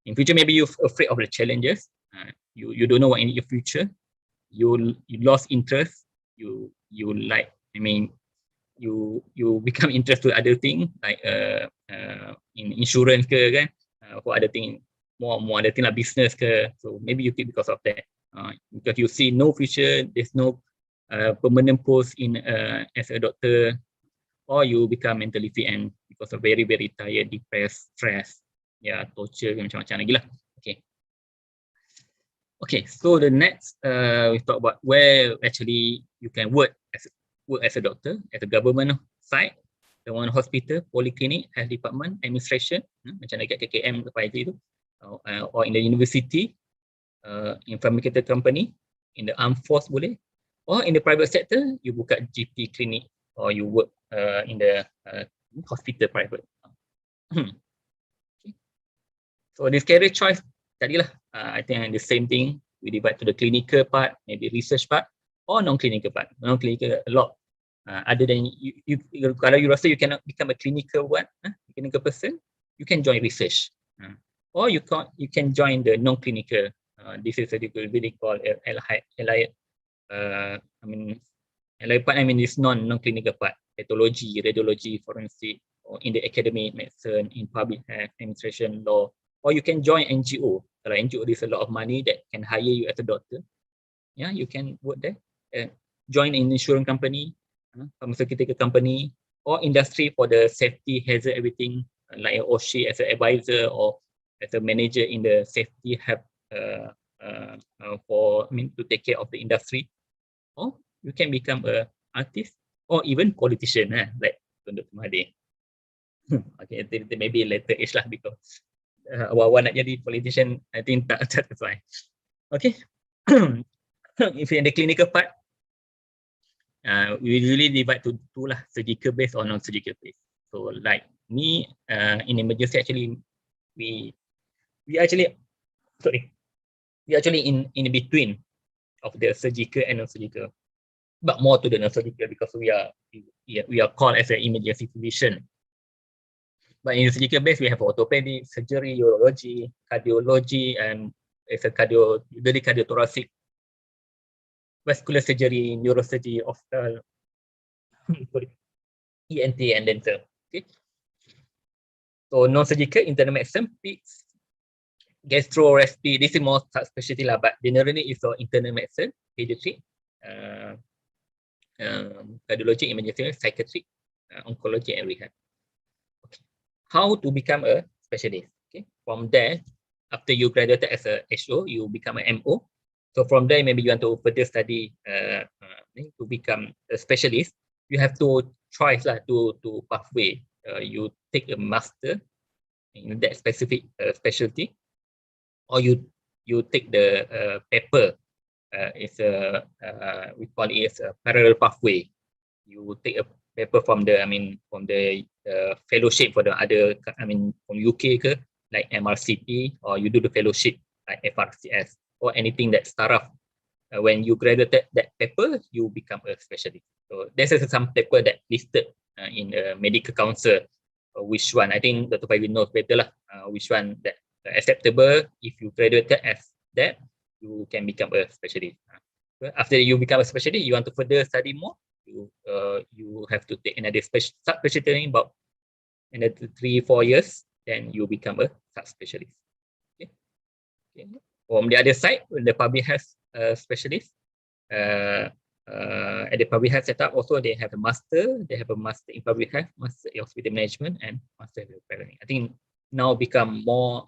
in future maybe you're afraid of the challenges. You don't know what in your future. You lost interest. You like, you become interested to other thing like in insurance ke kan, for other thing, more other thing like business ke. So maybe you quit because of that, because you see no future, there's no permanent post in as a doctor, or you become mentally fit and because of very tired, depressed, stressed, torture macam-macam lagi lah. Okay, so the next we talk about where actually you can work as a doctor, as a government side, the one hospital, polyclinic, health department, administration, macam dekat KKM lepas itu, or in the university, in pharmaceutical company, in the armed force boleh, or in the private sector, you buka GP clinic, or you work in the hospital private. Okay. So this career choice tadilah, I think the same thing, we divide to the clinical part, maybe research part, or non-clinical part. Non-clinical a lot. Other than you kalau you rasa you cannot become a clinical clinical person, you can join research, or you can join the non-clinical. This is a really called allied part. This non-clinical part, pathology, radiology, forensic, or in the academic medicine, in public health, administration, law. Or you can join NGO. Kalau NGO, there's a lot of money that can hire you as a doctor. Yeah, you can work there. Join an insurance company, pharmaceutical company, or industry for the safety hazard, everything, like OSHI as an advisor or as a manager in the safety health to take care of the industry. Or you can become an artist or even politician, like Dr. Mahathir. Okay, maybe later age lah, because awal-awal nak jadi politician, I think tak sesuai. Okay. If in the clinical part, we usually divide to two lah, surgical based or non-surgical based. So like me, in emergency, actually we actually in between of the surgical and non-surgical, but more to the non-surgical because we are called as an emergency physician. But in the surgical base, we have orthopedic, surgery, urology, cardiology, and it's a cardiothoracic, vascular surgery, neurosurgery, ophthalm, ENT, and dental. Okay. So non-surgical, internal medicine, PICS, gastro, respiratory, this is more subspecialty lah, but generally it's for internal medicine, pediatric, cardiology, emergency, psychiatric, oncology, and rehab. Okay. How to become a specialist? Okay. From there, after you graduated as a HO, you become an MO. So from there, maybe you want to further study to become a specialist. You have to choice lah to pathway. You take a master in that specific specialty, or you take the paper. It's we call it as a parallel pathway. You take a paper from the fellowship for the other, from UK ke, like MRCP, or you do the fellowship like FRCS or anything that start off. When you graduated that paper, you become a specialist. So this is some paper that listed in the medical council. Which one? I think Dr. Faizin knows better lah. Which one that acceptable? If you graduated as that, you can become a specialist. After you become a specialist, you want to further study more. You have to take another subspecialty training about another 3-4 years. Then you become a subspecialist. Okay. From the other side, when the public health specialist, at the public health setup, also they have a master. They have a master in public health, master in hospital management, and master in parenting. I think now become more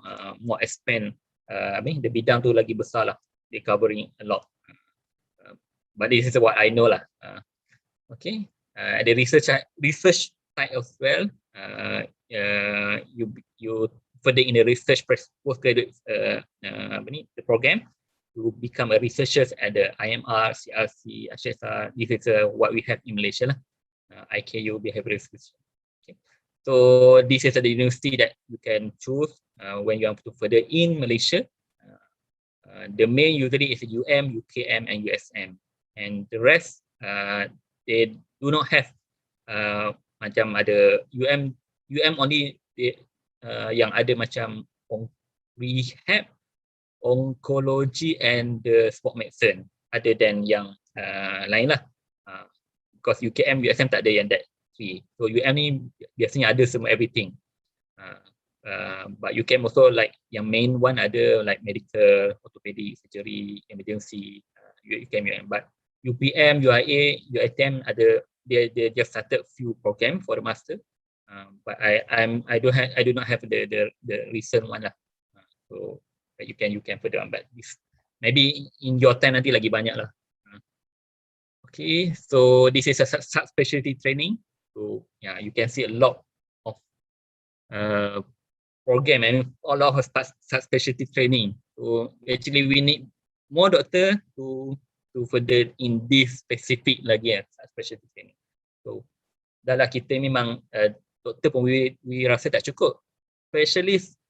expand. The bidang tu lagi besar lah. They covering a lot. But this is what I know lah. Okay. The research side as well. You further in the research postgraduate the program. To become a researcher at the IMR, CRC, HSR. This is what we have in Malaysia lah. IKU behavioral research. Okay. So this is the university that you can choose when you want to further in Malaysia. The main usually is UM, UKM, and USM, and the rest they do not have macam ada UM only yang ada macam rehab, oncology, and the sport medicine, other than yang lain lah. Because UKM, USM tak ada yang that three. So UM ni biasanya ada semua everything. But UKM also like yang main one ada like medical, orthopedic, surgery, emergency, UKM, UM. But UPM, UIA, UITM ada they just started few program for the master. But I do not have the recent one lah. So you can further on, but this maybe in your time nanti lagi banyak lah. Okay, so this is a subspecialty training. So yeah, you can see a lot of program and a lot of subspecialty training. So actually we need more doctor to further in this specific lagi subspecialty training. So dah lah kita memang doktor pun we rasa tak cukup, specialist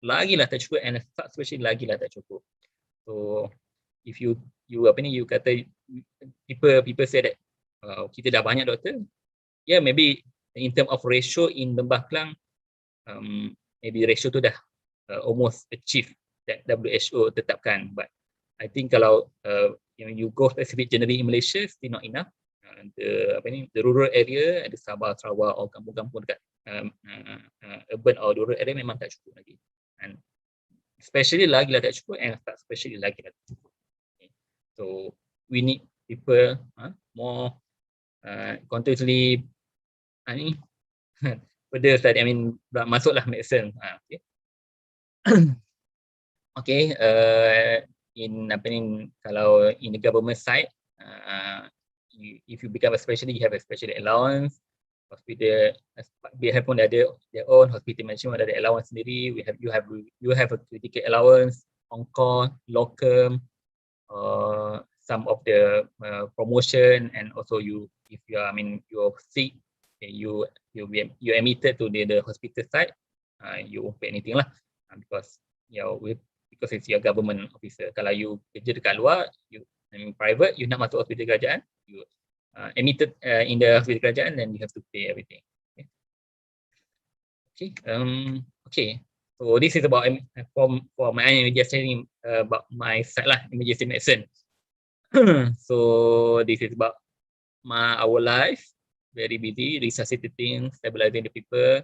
lagi lah tak cukup, and subspecialty lagi lah tak cukup. So if you kata people say that kita dah banyak doktor, yeah, maybe in term of ratio in Lembah Kelang, maybe ratio tu dah almost achieve that WHO tetapkan. But I think kalau you go specific generally in Malaysia, still not enough. The rural area, the Sabah, Sarawak, or kampung-kampung dekat urban or rural area memang tak cukup lagi. And especially lagi lah tak cukup, and especially lagi lah tak cukup. Okay. So we need people more continuously further study. Masuklah medicine. Okay. Okay. Kalau in the government side, if you become a specialist, you have a specialty allowance. hospital they have pun ada their own hospital management, ada allowance sendiri. You have a critical allowance, on-call, locum, some of the promotion, and also if you are, you're sick, you admitted to the hospital side, you won't pay anything lah, because because it's your government officer. Kalau you kerja dekat luar, private, you nak masuk hospital kerajaan, you admitted in the hospital kerajaan, then you have to pay everything. Okay. So this is about for my emergency about my side lah, emergency medicine. So this is about our life, very busy, resuscitating, stabilizing the people.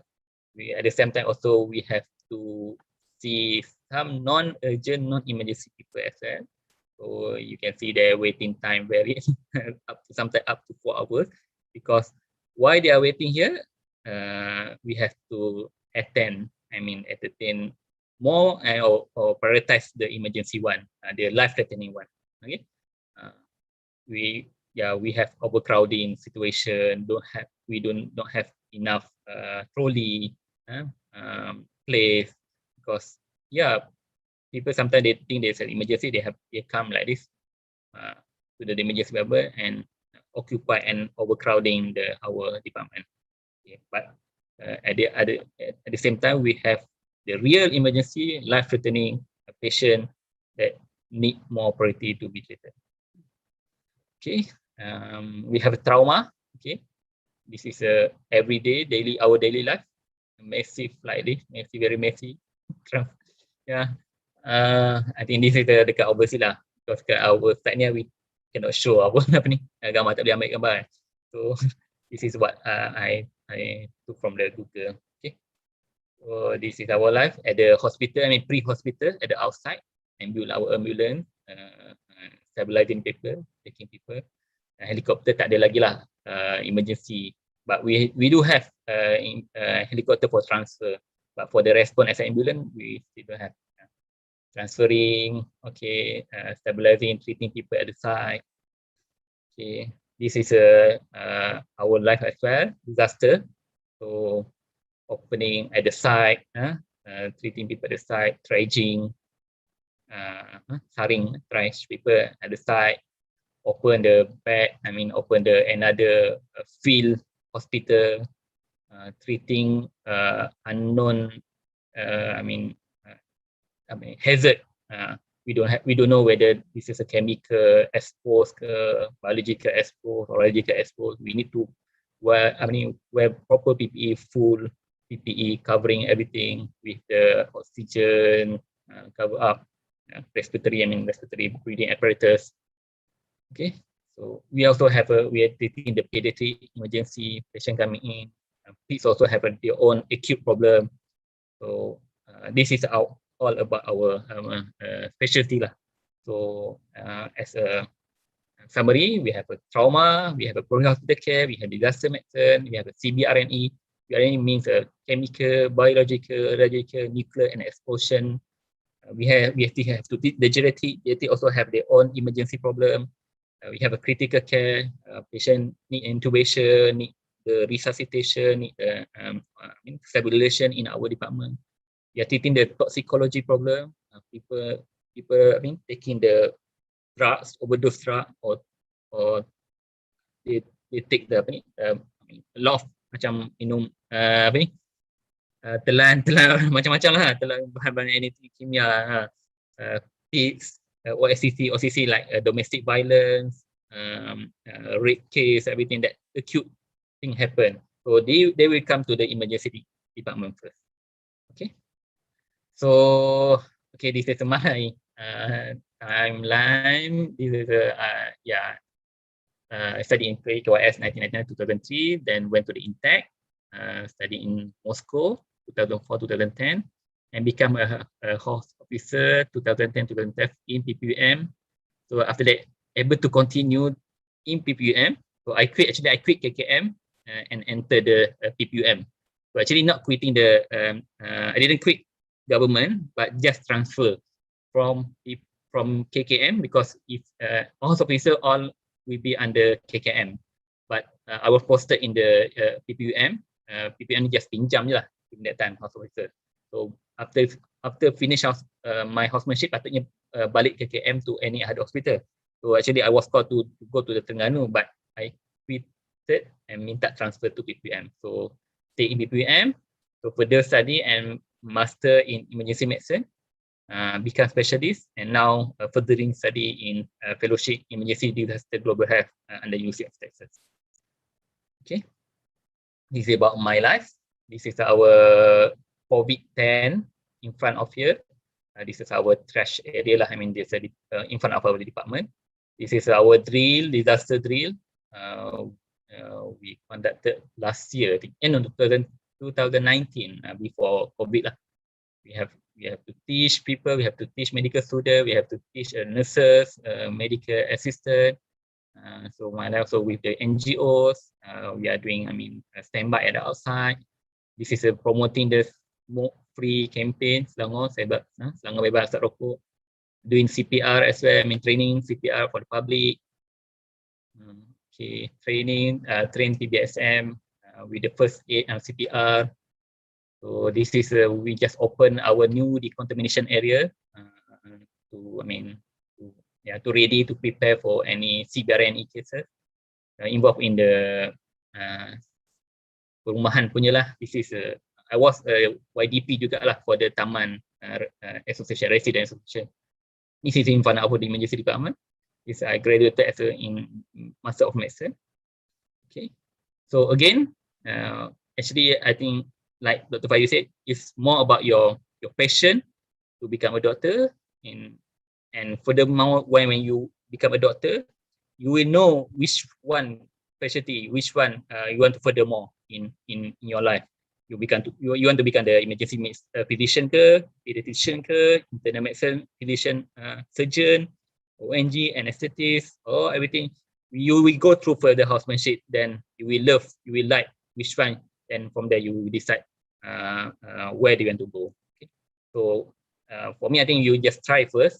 At the same time also we have to see some non-urgent, non-emergency people as well. So you can see their waiting time vary sometimes up to 4 hours, because why they are waiting here, we have to entertain more or prioritize the emergency one, the life-threatening one. Okay, we have overcrowding situation. We don't have enough trolley place, because people sometimes they think there's an emergency, they come like this to the emergency level and occupy and overcrowding our department. Okay. But at the same time, we have the real emergency, life-threatening patient that need more priority to be treated. Okay, we have a trauma. Okay, this is everyday, our daily life, massive like this, very messy. I think this is dekat overseas lah, because kat our side ni we cannot show apa ni, gambar tak boleh ambil gambar. So this is what I took from the Google. Okay, so this is our life at the hospital, pre-hospital, at the outside, our ambulance, stabilizing people, taking people. Helicopter tak ada lagi lah, emergency, but we do have helicopter for transfer, but for the response as an ambulance we still don't have. Transferring, okay, stabilizing, treating people at the site. Okay, this is our life as well, disaster. So opening at the site, treating people at the site, triaging, saring, triage people at the site, open the bed, open another field hospital, treating unknown, hazard. We don't know whether this is a chemical exposed, biological exposed, or radiological exposed. We need to wear proper PPE, full PPE, covering everything with the oxygen, cover up, respiratory breathing apparatus. Okay, so we also have we are treating the pediatric emergency patient coming in. Kids also have their own acute problem. So this is all about our specialty lah. So as a summary, we have a trauma, we have a hospital care, we have disaster medicine, we have a CBRNE. CBRNE means a chemical, biological, radiological, nuclear, and explosion. We still have to treat the geriatric. They also have their own emergency problem. We have a critical care. Patient need intubation, need the resuscitation, need the stabilization in our department. We are treating the toxicology problem. People taking the drugs, overdose drug, or they take the a lot of macam minum telan macam-macam lah, telan bahan-bahan anything kimia, PICS, OCC like domestic violence, rape case, everything that acute thing happen. So they will come to the emergency department first. Okay. So this is my timeline. This is I studied in KYS 1999-2003, then went to the INTEC, studied in Moscow 2004-2010, and become a host officer 2010-2012 in PPUM. So after that, able to continue in PPUM. So I quit KKM and entered the PPUM. So actually not quitting the, I didn't quit government, but just transfer from KKM, because if host officer all will be under KKM. but I was posted in the PPUM. PPUM ni just pinjam je lah in that time, house officer. So after finish my housemanship, patutnya balik KKM to any other hospital. So actually I was called to go to the Terengganu, but I quitted and minta transfer to PPUM. So stay in PPUM, so further study and master in emergency medicine, become specialist, and now furthering study in fellowship in emergency disaster global health under University of Texas. Okay, this is about my life. This is our COVID-10 in front of here. This is our trash area lah. I mean, this in front of our department. This is our drill, disaster drill. We conducted last year, end of 2019, before COVID lah. We have to teach people. We have to teach medical students. We have to teach nurses, medical assistant. So my life, so with the NGOs, we are doing, I mean, standby at the outside. This is promoting the smoke-free campaign, Selangor bebas asap rokok. Doing CPR as well, I mean, training CPR for the public. Okay, train PBSM with the first aid and CPR. So this is, we just open our new decontamination area to ready to prepare for any CBRNE cases involved in the perumahan punya lah. This is I was a YDP juga lah for the Taman Association, Resident Association. This is in front of the emergency department. This I graduated as in Master of Medicine. Okay, so again, actually I think like Dr. Fayu said, it's more about your passion to become a doctor. And furthermore, when you become a doctor, you will know which one specialty, which one you want to furthermore in your life. You want to become the emergency physician ke, pediatrician ke, internal medicine physician, surgeon, ONG, anesthetist, or everything. You will go through further housemanship, then you will like which one, and from there you will decide where do you want to go. Okay. So for me, I think you just try first.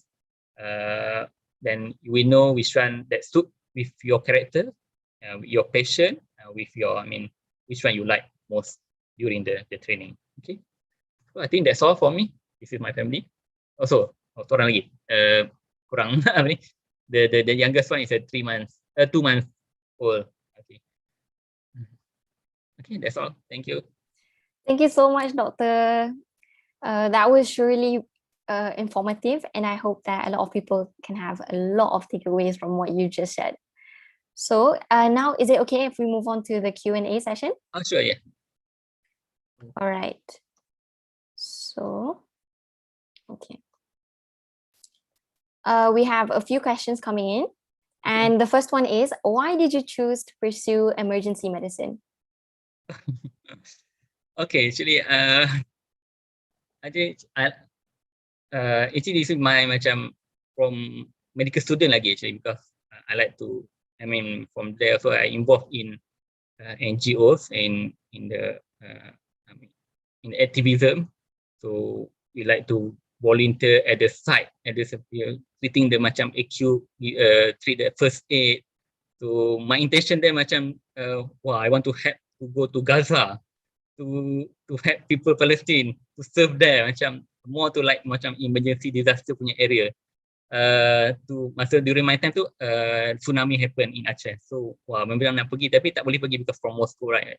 Then you will know which one that suit with your character, with your passion, with your, I mean, which one you like most during the training. Okay, so I think that's all for me. This is my family. Also, orang lagi, kurang apa ni? The youngest one is 2 months old. Okay, okay, that's all. Thank you. Thank you so much, Doctor. That was surely informative, and I hope that a lot of people can have a lot of takeaways from what you just said. So now, is it okay if we move on to the Q&A session? Oh, sure, yeah. All right. So, okay. We have a few questions coming in. And the first one is, why did you choose to pursue emergency medicine? Okay, actually, I think actually this is my macam from medical student lagi actually, because I like to, I mean, from there also I involved in NGOs and in the in activism. So we like to volunteer at the site, at the treating the macam acute, treat the first aid. So my intention there macam, I want to help to go to Gaza, to help people Palestine, to serve there, macam more to like macam emergency disaster punya area. During my time tu tsunami happen in Aceh. So memang nak pergi tapi tak boleh pergi because from Moscow, right?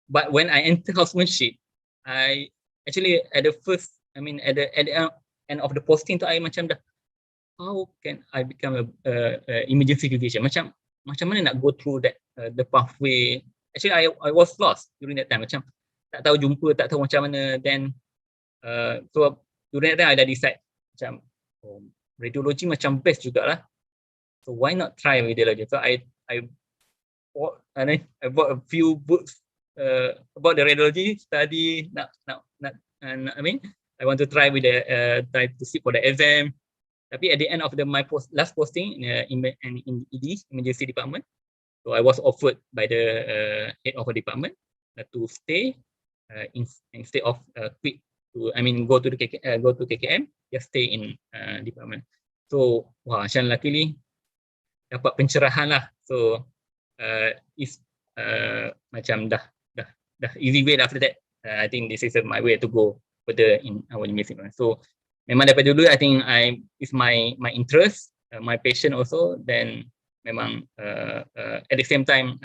But when I enter housemanship, I actually at the end of the posting tu, I macam dah, how can I become a emergency physician? Macam mana nak go through that the pathway? Actually, I was lost during that time. Macam tak tahu jumpa, tak tahu macam mana. Then so during that time I dah decide macam radiology macam best jugalah. So why not try radiology? So I bought a few books about the radiology study. I mean, I want to try with try to sit for the exam. Tapi at the end of my last posting in ED, emergency department, so I was offered by the head of a department to stay instead of quit. Go to KKM, just stay in department. So, luckily, dapat pencerahan lah. So is macam dah easy way after that. I think this is my way to go further in our university. So memang daripada dulu I think is my interest, my passion also. Then memang at the same time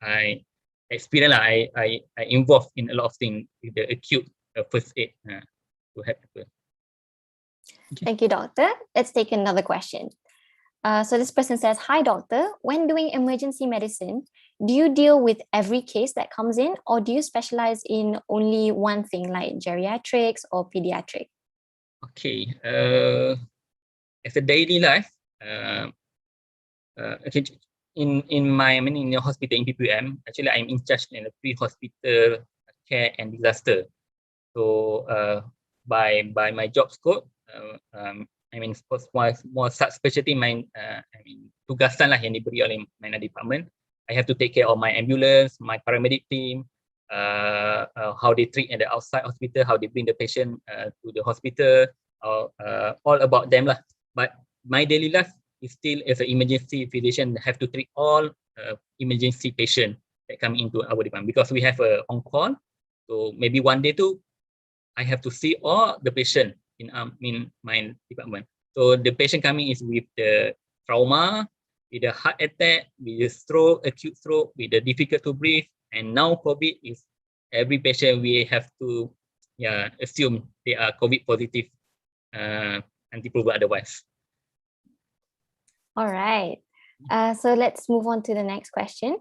I experience lah, I involved in a lot of things with the acute first aid to help people. Thank you, doctor. Let's take another question. So this person says, hi, doctor. When doing emergency medicine, do you deal with every case that comes in, or do you specialize in only one thing like geriatrics or pediatric? Okay. As a daily life, okay, in your hospital in PPM, actually I'm in charge in the pre-hospital care and disaster. So by my job scope, I mean more subspecialty tugasan lah yang diberi oleh my department. I have to take care of my ambulance, my paramedic team, how they treat at the outside hospital, how they bring the patient to the hospital, all about them lah. But my daily life is still as an emergency physician, have to treat all emergency patient that come into our department, because we have a on call. So maybe one day too, I have to see all the patient in my department. So the patient coming is with the trauma, with the heart attack, with the stroke, acute stroke, with the difficult to breathe, and now COVID is every patient we have to assume they are COVID positive until proven otherwise. All right. So let's move on to the next question.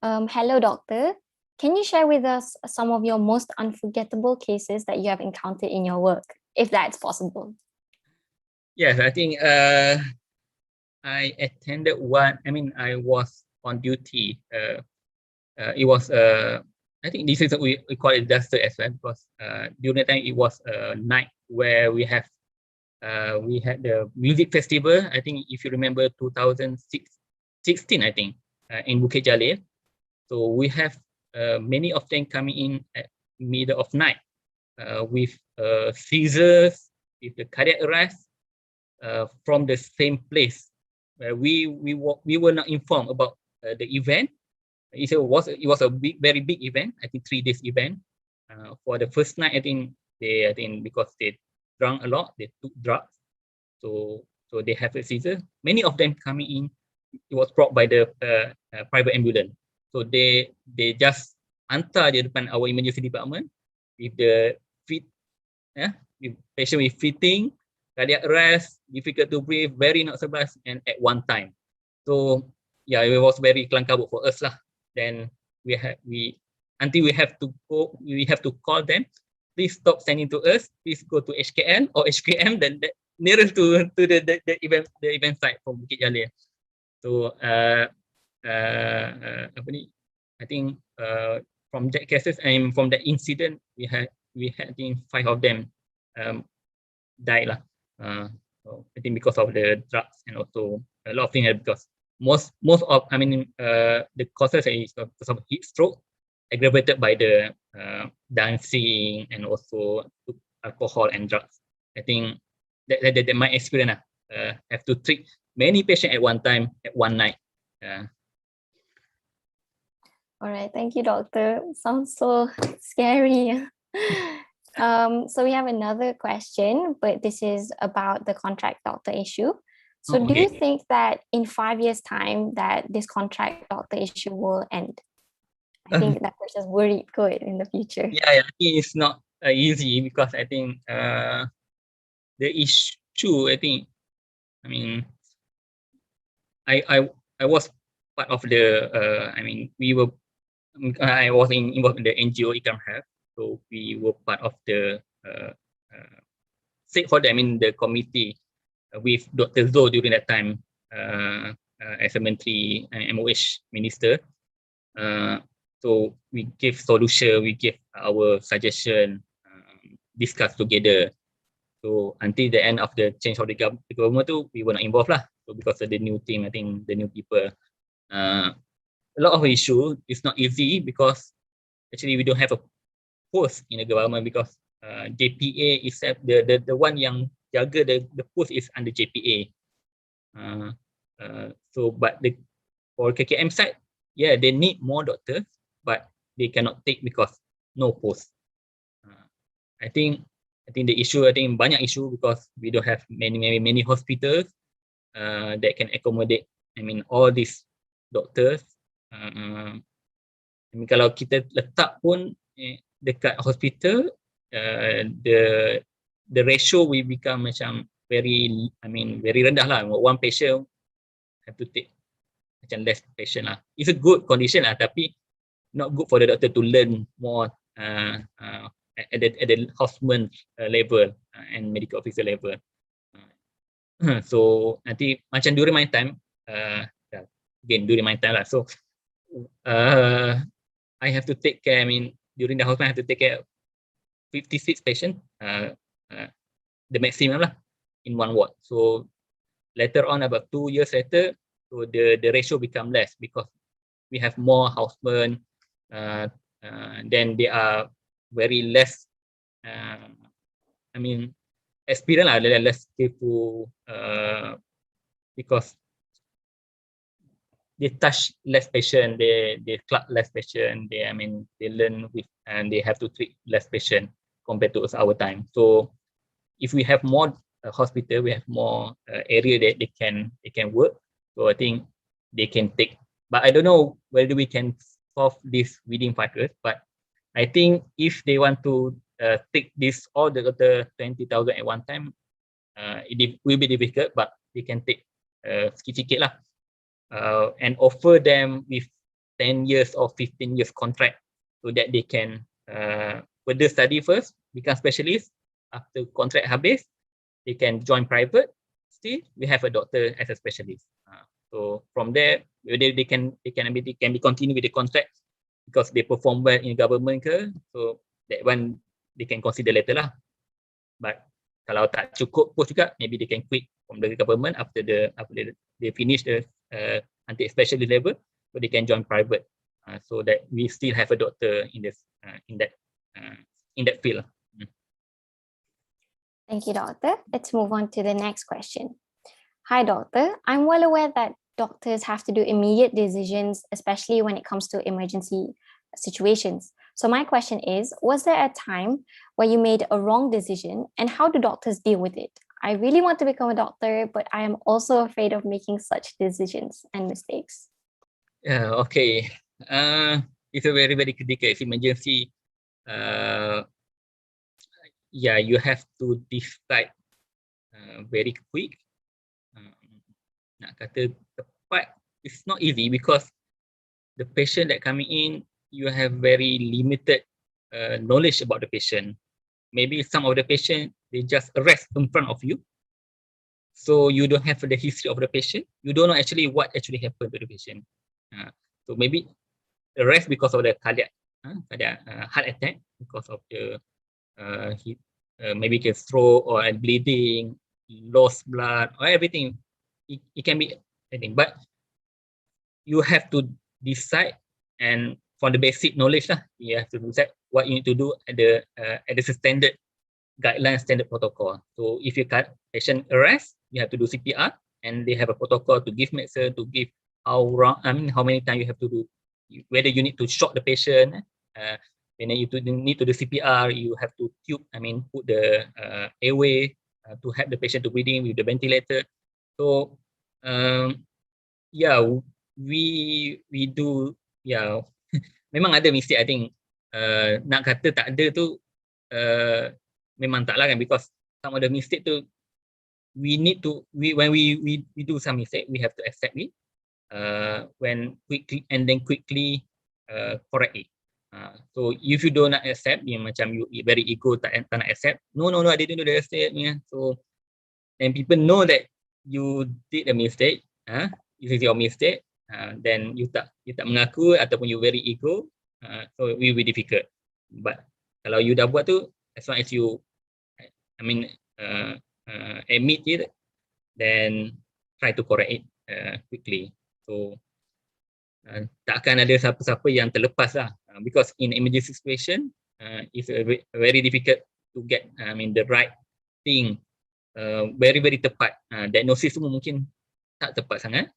Hello, doctor. Can you share with us some of your most unforgettable cases that you have encountered in your work, if that's possible? Yes, I think I attended one. I mean, I was on duty. It was I think this is we call it disaster as well, because during that time it was a night where we had the music festival. I think if you remember 2016, I think in Bukit Jalil. So we have many of them coming in at middle of night with seizures, with the cardiac arrest from the same place where we were not informed about the event. It was a very big event. I think 3 days event. For the first night, I think because they drank a lot, they took drugs, so they have a seizure. Many of them coming in, it was brought by the private ambulance. So they just hantar di depan our emergency department with the with patient with fitting, cardiac arrest, difficult to breathe, very not surprised, and at one time. So yeah, it was very kelangkabut for us lah. Then we have to call them. Please stop sending to us. Please go to HKM or HKM, then nearest to the event site from Bukit Jalil. So I think from that cases and from that incident, we had I think 5 of them died lah. So I think because of the drugs, and also a lot of things, because most of the causes is because of heat stroke, aggravated by the dancing and also alcohol and drugs. I think that my experience have to treat many patients at one time, at one night. All right, thank you, doctor. Sounds so scary. So we have another question, but this is about the contract doctor issue. So do you think that in 5 years' time that this contract doctor issue will end? I think that person's worried good in the future. Yeah, I think it's not easy, because I think the issue, I was part of the I was involved in the NGO Ikram Health, so we were part of the stakeholder, the committee with Dr. Zul during that time as a menteri and MOH minister. So we give solution, we give our suggestion, discuss together. So until the end of the change of the government too, we were not involved lah. So because of the new team, I think the new people, a lot of issue. It's not easy, because actually we don't have a post in the government, because JPA is the one yang jaga the post is under JPA. So but for KKM side, yeah, they need more doctors, but they cannot take because no post. I think the issue, banyak issue because we don't have many hospitals that can accommodate, all these doctors. Kalau kita letak pun dekat hospital, the ratio will become macam very rendah lah. One patient have to take macam less patient lah. It's a good condition lah, tapi not good for the doctor to learn more at the houseman level and medical officer level. So nanti macam during my time, during my time lah. So I have to take care. During the hospital, I have to take care of 56 patients, the maximum lah in one ward. So later on, about 2 years later, so the ratio become less because we have more housemen. Then they are very less. Experience lah, less skillful because they touch less patient, they club less patient, they learn with, and they have to treat less patient compared to our time. So if we have more hospital, we have more area that they can work. So I think they can take, but I don't know whether we can solve this within 5 years. But I think if they want to take this all the 20,000 at one time, it will be difficult, but they can take sikit-sikit lah. And offer them with 10 years or 15 years contract so that they can further study first, become specialist. After contract habis, they can join private. Still, we have a doctor as a specialist. So from there, whether they can be continue with the contract because they perform well in government ke, so that one they can consider later lah. But kalau tak cukup post juga, maybe they can quit from the government after they finish the until specialist level, so they can join private, so that we still have a doctor in this in that field. Thank you, Doctor. Let's move on to the next question. Hi, Doctor. I'm well aware that doctors have to do immediate decisions, especially when it comes to emergency situations. So my question is, was there a time where you made a wrong decision, and how do doctors deal with it? I really want to become a doctor, but I am also afraid of making such decisions and mistakes. Yeah, okay. It's a very, very critical emergency. Yeah, you have to decide very quick. Nak kata tepat, it's not easy because the patient that coming in, you have very limited knowledge about the patient. Maybe some of the patient, they just arrest in front of you. So you don't have the history of the patient. You don't know actually what actually happened to the patient. So maybe arrest because of the cardiac heart attack, because of the maybe can stroke or bleeding, lost blood, or everything. It can be anything, but you have to decide, and for the basic knowledge lah, you have to decide what you need to do at the standard guideline, standard protocol. So if you got patient arrest, you have to do CPR, and they have a protocol to give medicine, to give how many times you have to do, whether you need to shock the patient, when you need to do CPR, you have to tube, put the airway to help the patient to breathe in with the ventilator. So yeah, we do, yeah. Memang ada mistake, I think. Nak kata tak ada tu memang tak lah kan, because some of the mistake tu we need to, when we do some mistake, we have to accept it, when quickly correct it. So if you do not accept, macam you very ego, tak nak accept, no, I didn't do the mistake, so and people know that you did a mistake, this is your mistake, then you tak mengaku ataupun you very ego, so it will be difficult. But kalau you dah buat tu, as long as you admit it, then try to correct it quickly. So takkan ada siapa-siapa yang terlepas lah, because in emergency situation, it's very difficult to get the right thing, very tepat. Diagnosis semua mungkin tak tepat sangat.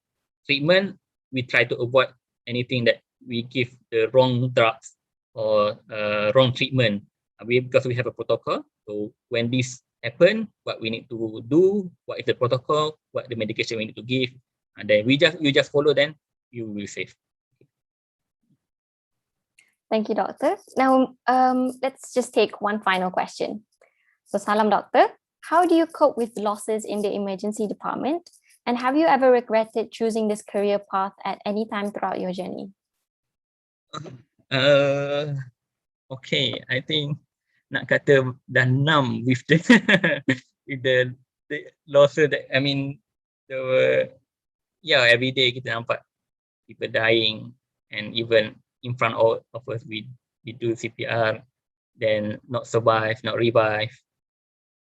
Treatment, we try to avoid anything that we give the wrong drugs or wrong treatment. Because we have a protocol. So when this happen, what we need to do, what is the protocol, what the medication we need to give, and then you just follow, then you will be safe. Thank you, Doctor. Now, let's just take one final question. So, Salam, Doctor. How do you cope with losses in the emergency department? And have you ever regretted choosing this career path at any time throughout your journey? Okay, I think nak kata dah numb with the with the losses that, I mean, every day kita nampak people dying, and even in front of us we do CPR, then not survive, not revive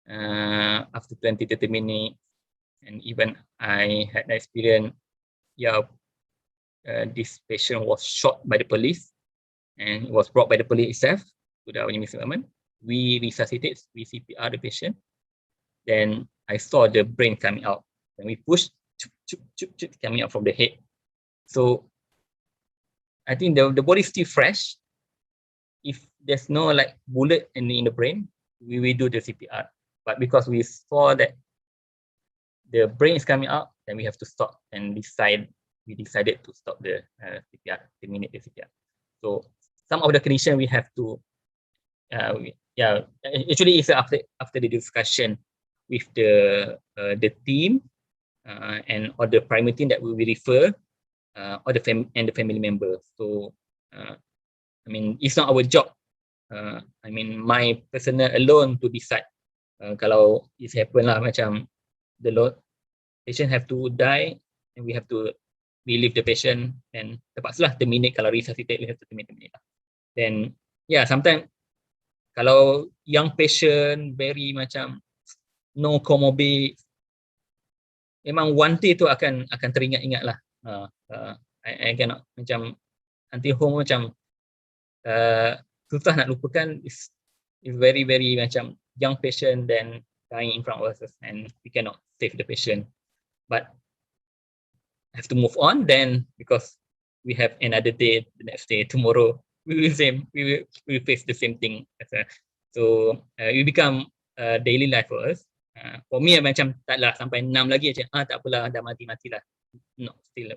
after 20-30 minutes. And even I had an experience, this patient was shot by the police, and it was brought by the police itself to the emergency department. We resuscitated, we CPR the patient. Then I saw the brain coming out, and we pushed, coming out from the head. So I think the body is still fresh. If there's no like bullet in the brain, we will do the CPR. But because we saw that the brain is coming out, then we have to stop and we decided to stop the CPR, terminate the CPR. So some of the condition we have to, actually it's after the discussion with the team and or the primary team that we will refer, or the family members. So I mean, it's not our job. I mean, my personal alone to decide kalau it's happen lah, macam the patient have to die and we have to relieve the patient, and terpaksa lah terminate. Kalau resuscitate, we have to terminate lah. Then sometimes kalau young patient very macam no comorbid, memang one day tu akan teringat-ingat lah. I cannot macam nanti home macam susah nak lupakan. Is very macam young patient then dying in front of us, and we cannot save the patient, but have to move on. Then because we have another day, the next day, tomorrow we will face the same thing. So it become daily life for us. For me macam taklah sampai 6 lagi macam tak apalah, dah mati-matilah. No, still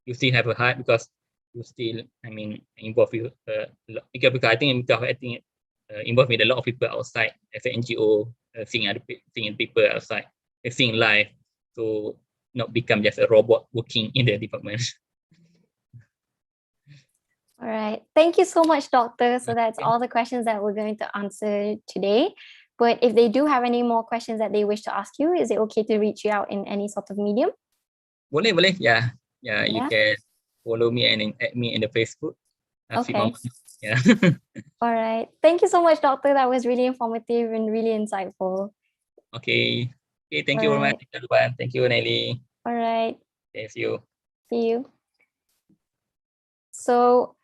you still have a heart, because you still, I mean, involved with because I think involved with a lot of people outside as an NGO, seeing people outside, seeing life. So not become just a robot working in the department. All right. Thank you so much, Doctor. So that's all the questions that we're going to answer today. But if they do have any more questions that they wish to ask you, is it okay to reach you out in any sort of medium? Boleh. Yeah. You can follow me and add me in the Facebook. Okay. Yeah. All right. Thank you so much, Doctor. That was really informative and really insightful. Okay. Thank you very much, everyone. Thank you, Nelly. All right. See you. See you. So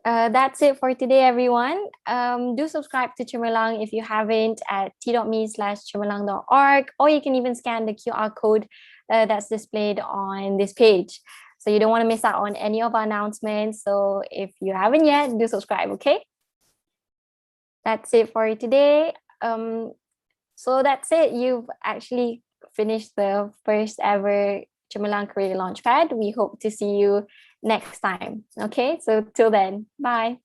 that's it for today, everyone. Do subscribe to Cemerlang if you haven't at t.me/cemerlang.org, or you can even scan the QR code that's displayed on this page. So you don't want to miss out on any of our announcements. So if you haven't yet, do subscribe, okay? That's it for today. So that's it. You've actually finished the first ever Cemerlang Career Launchpad. We hope to see you next time. Okay, so till then, bye.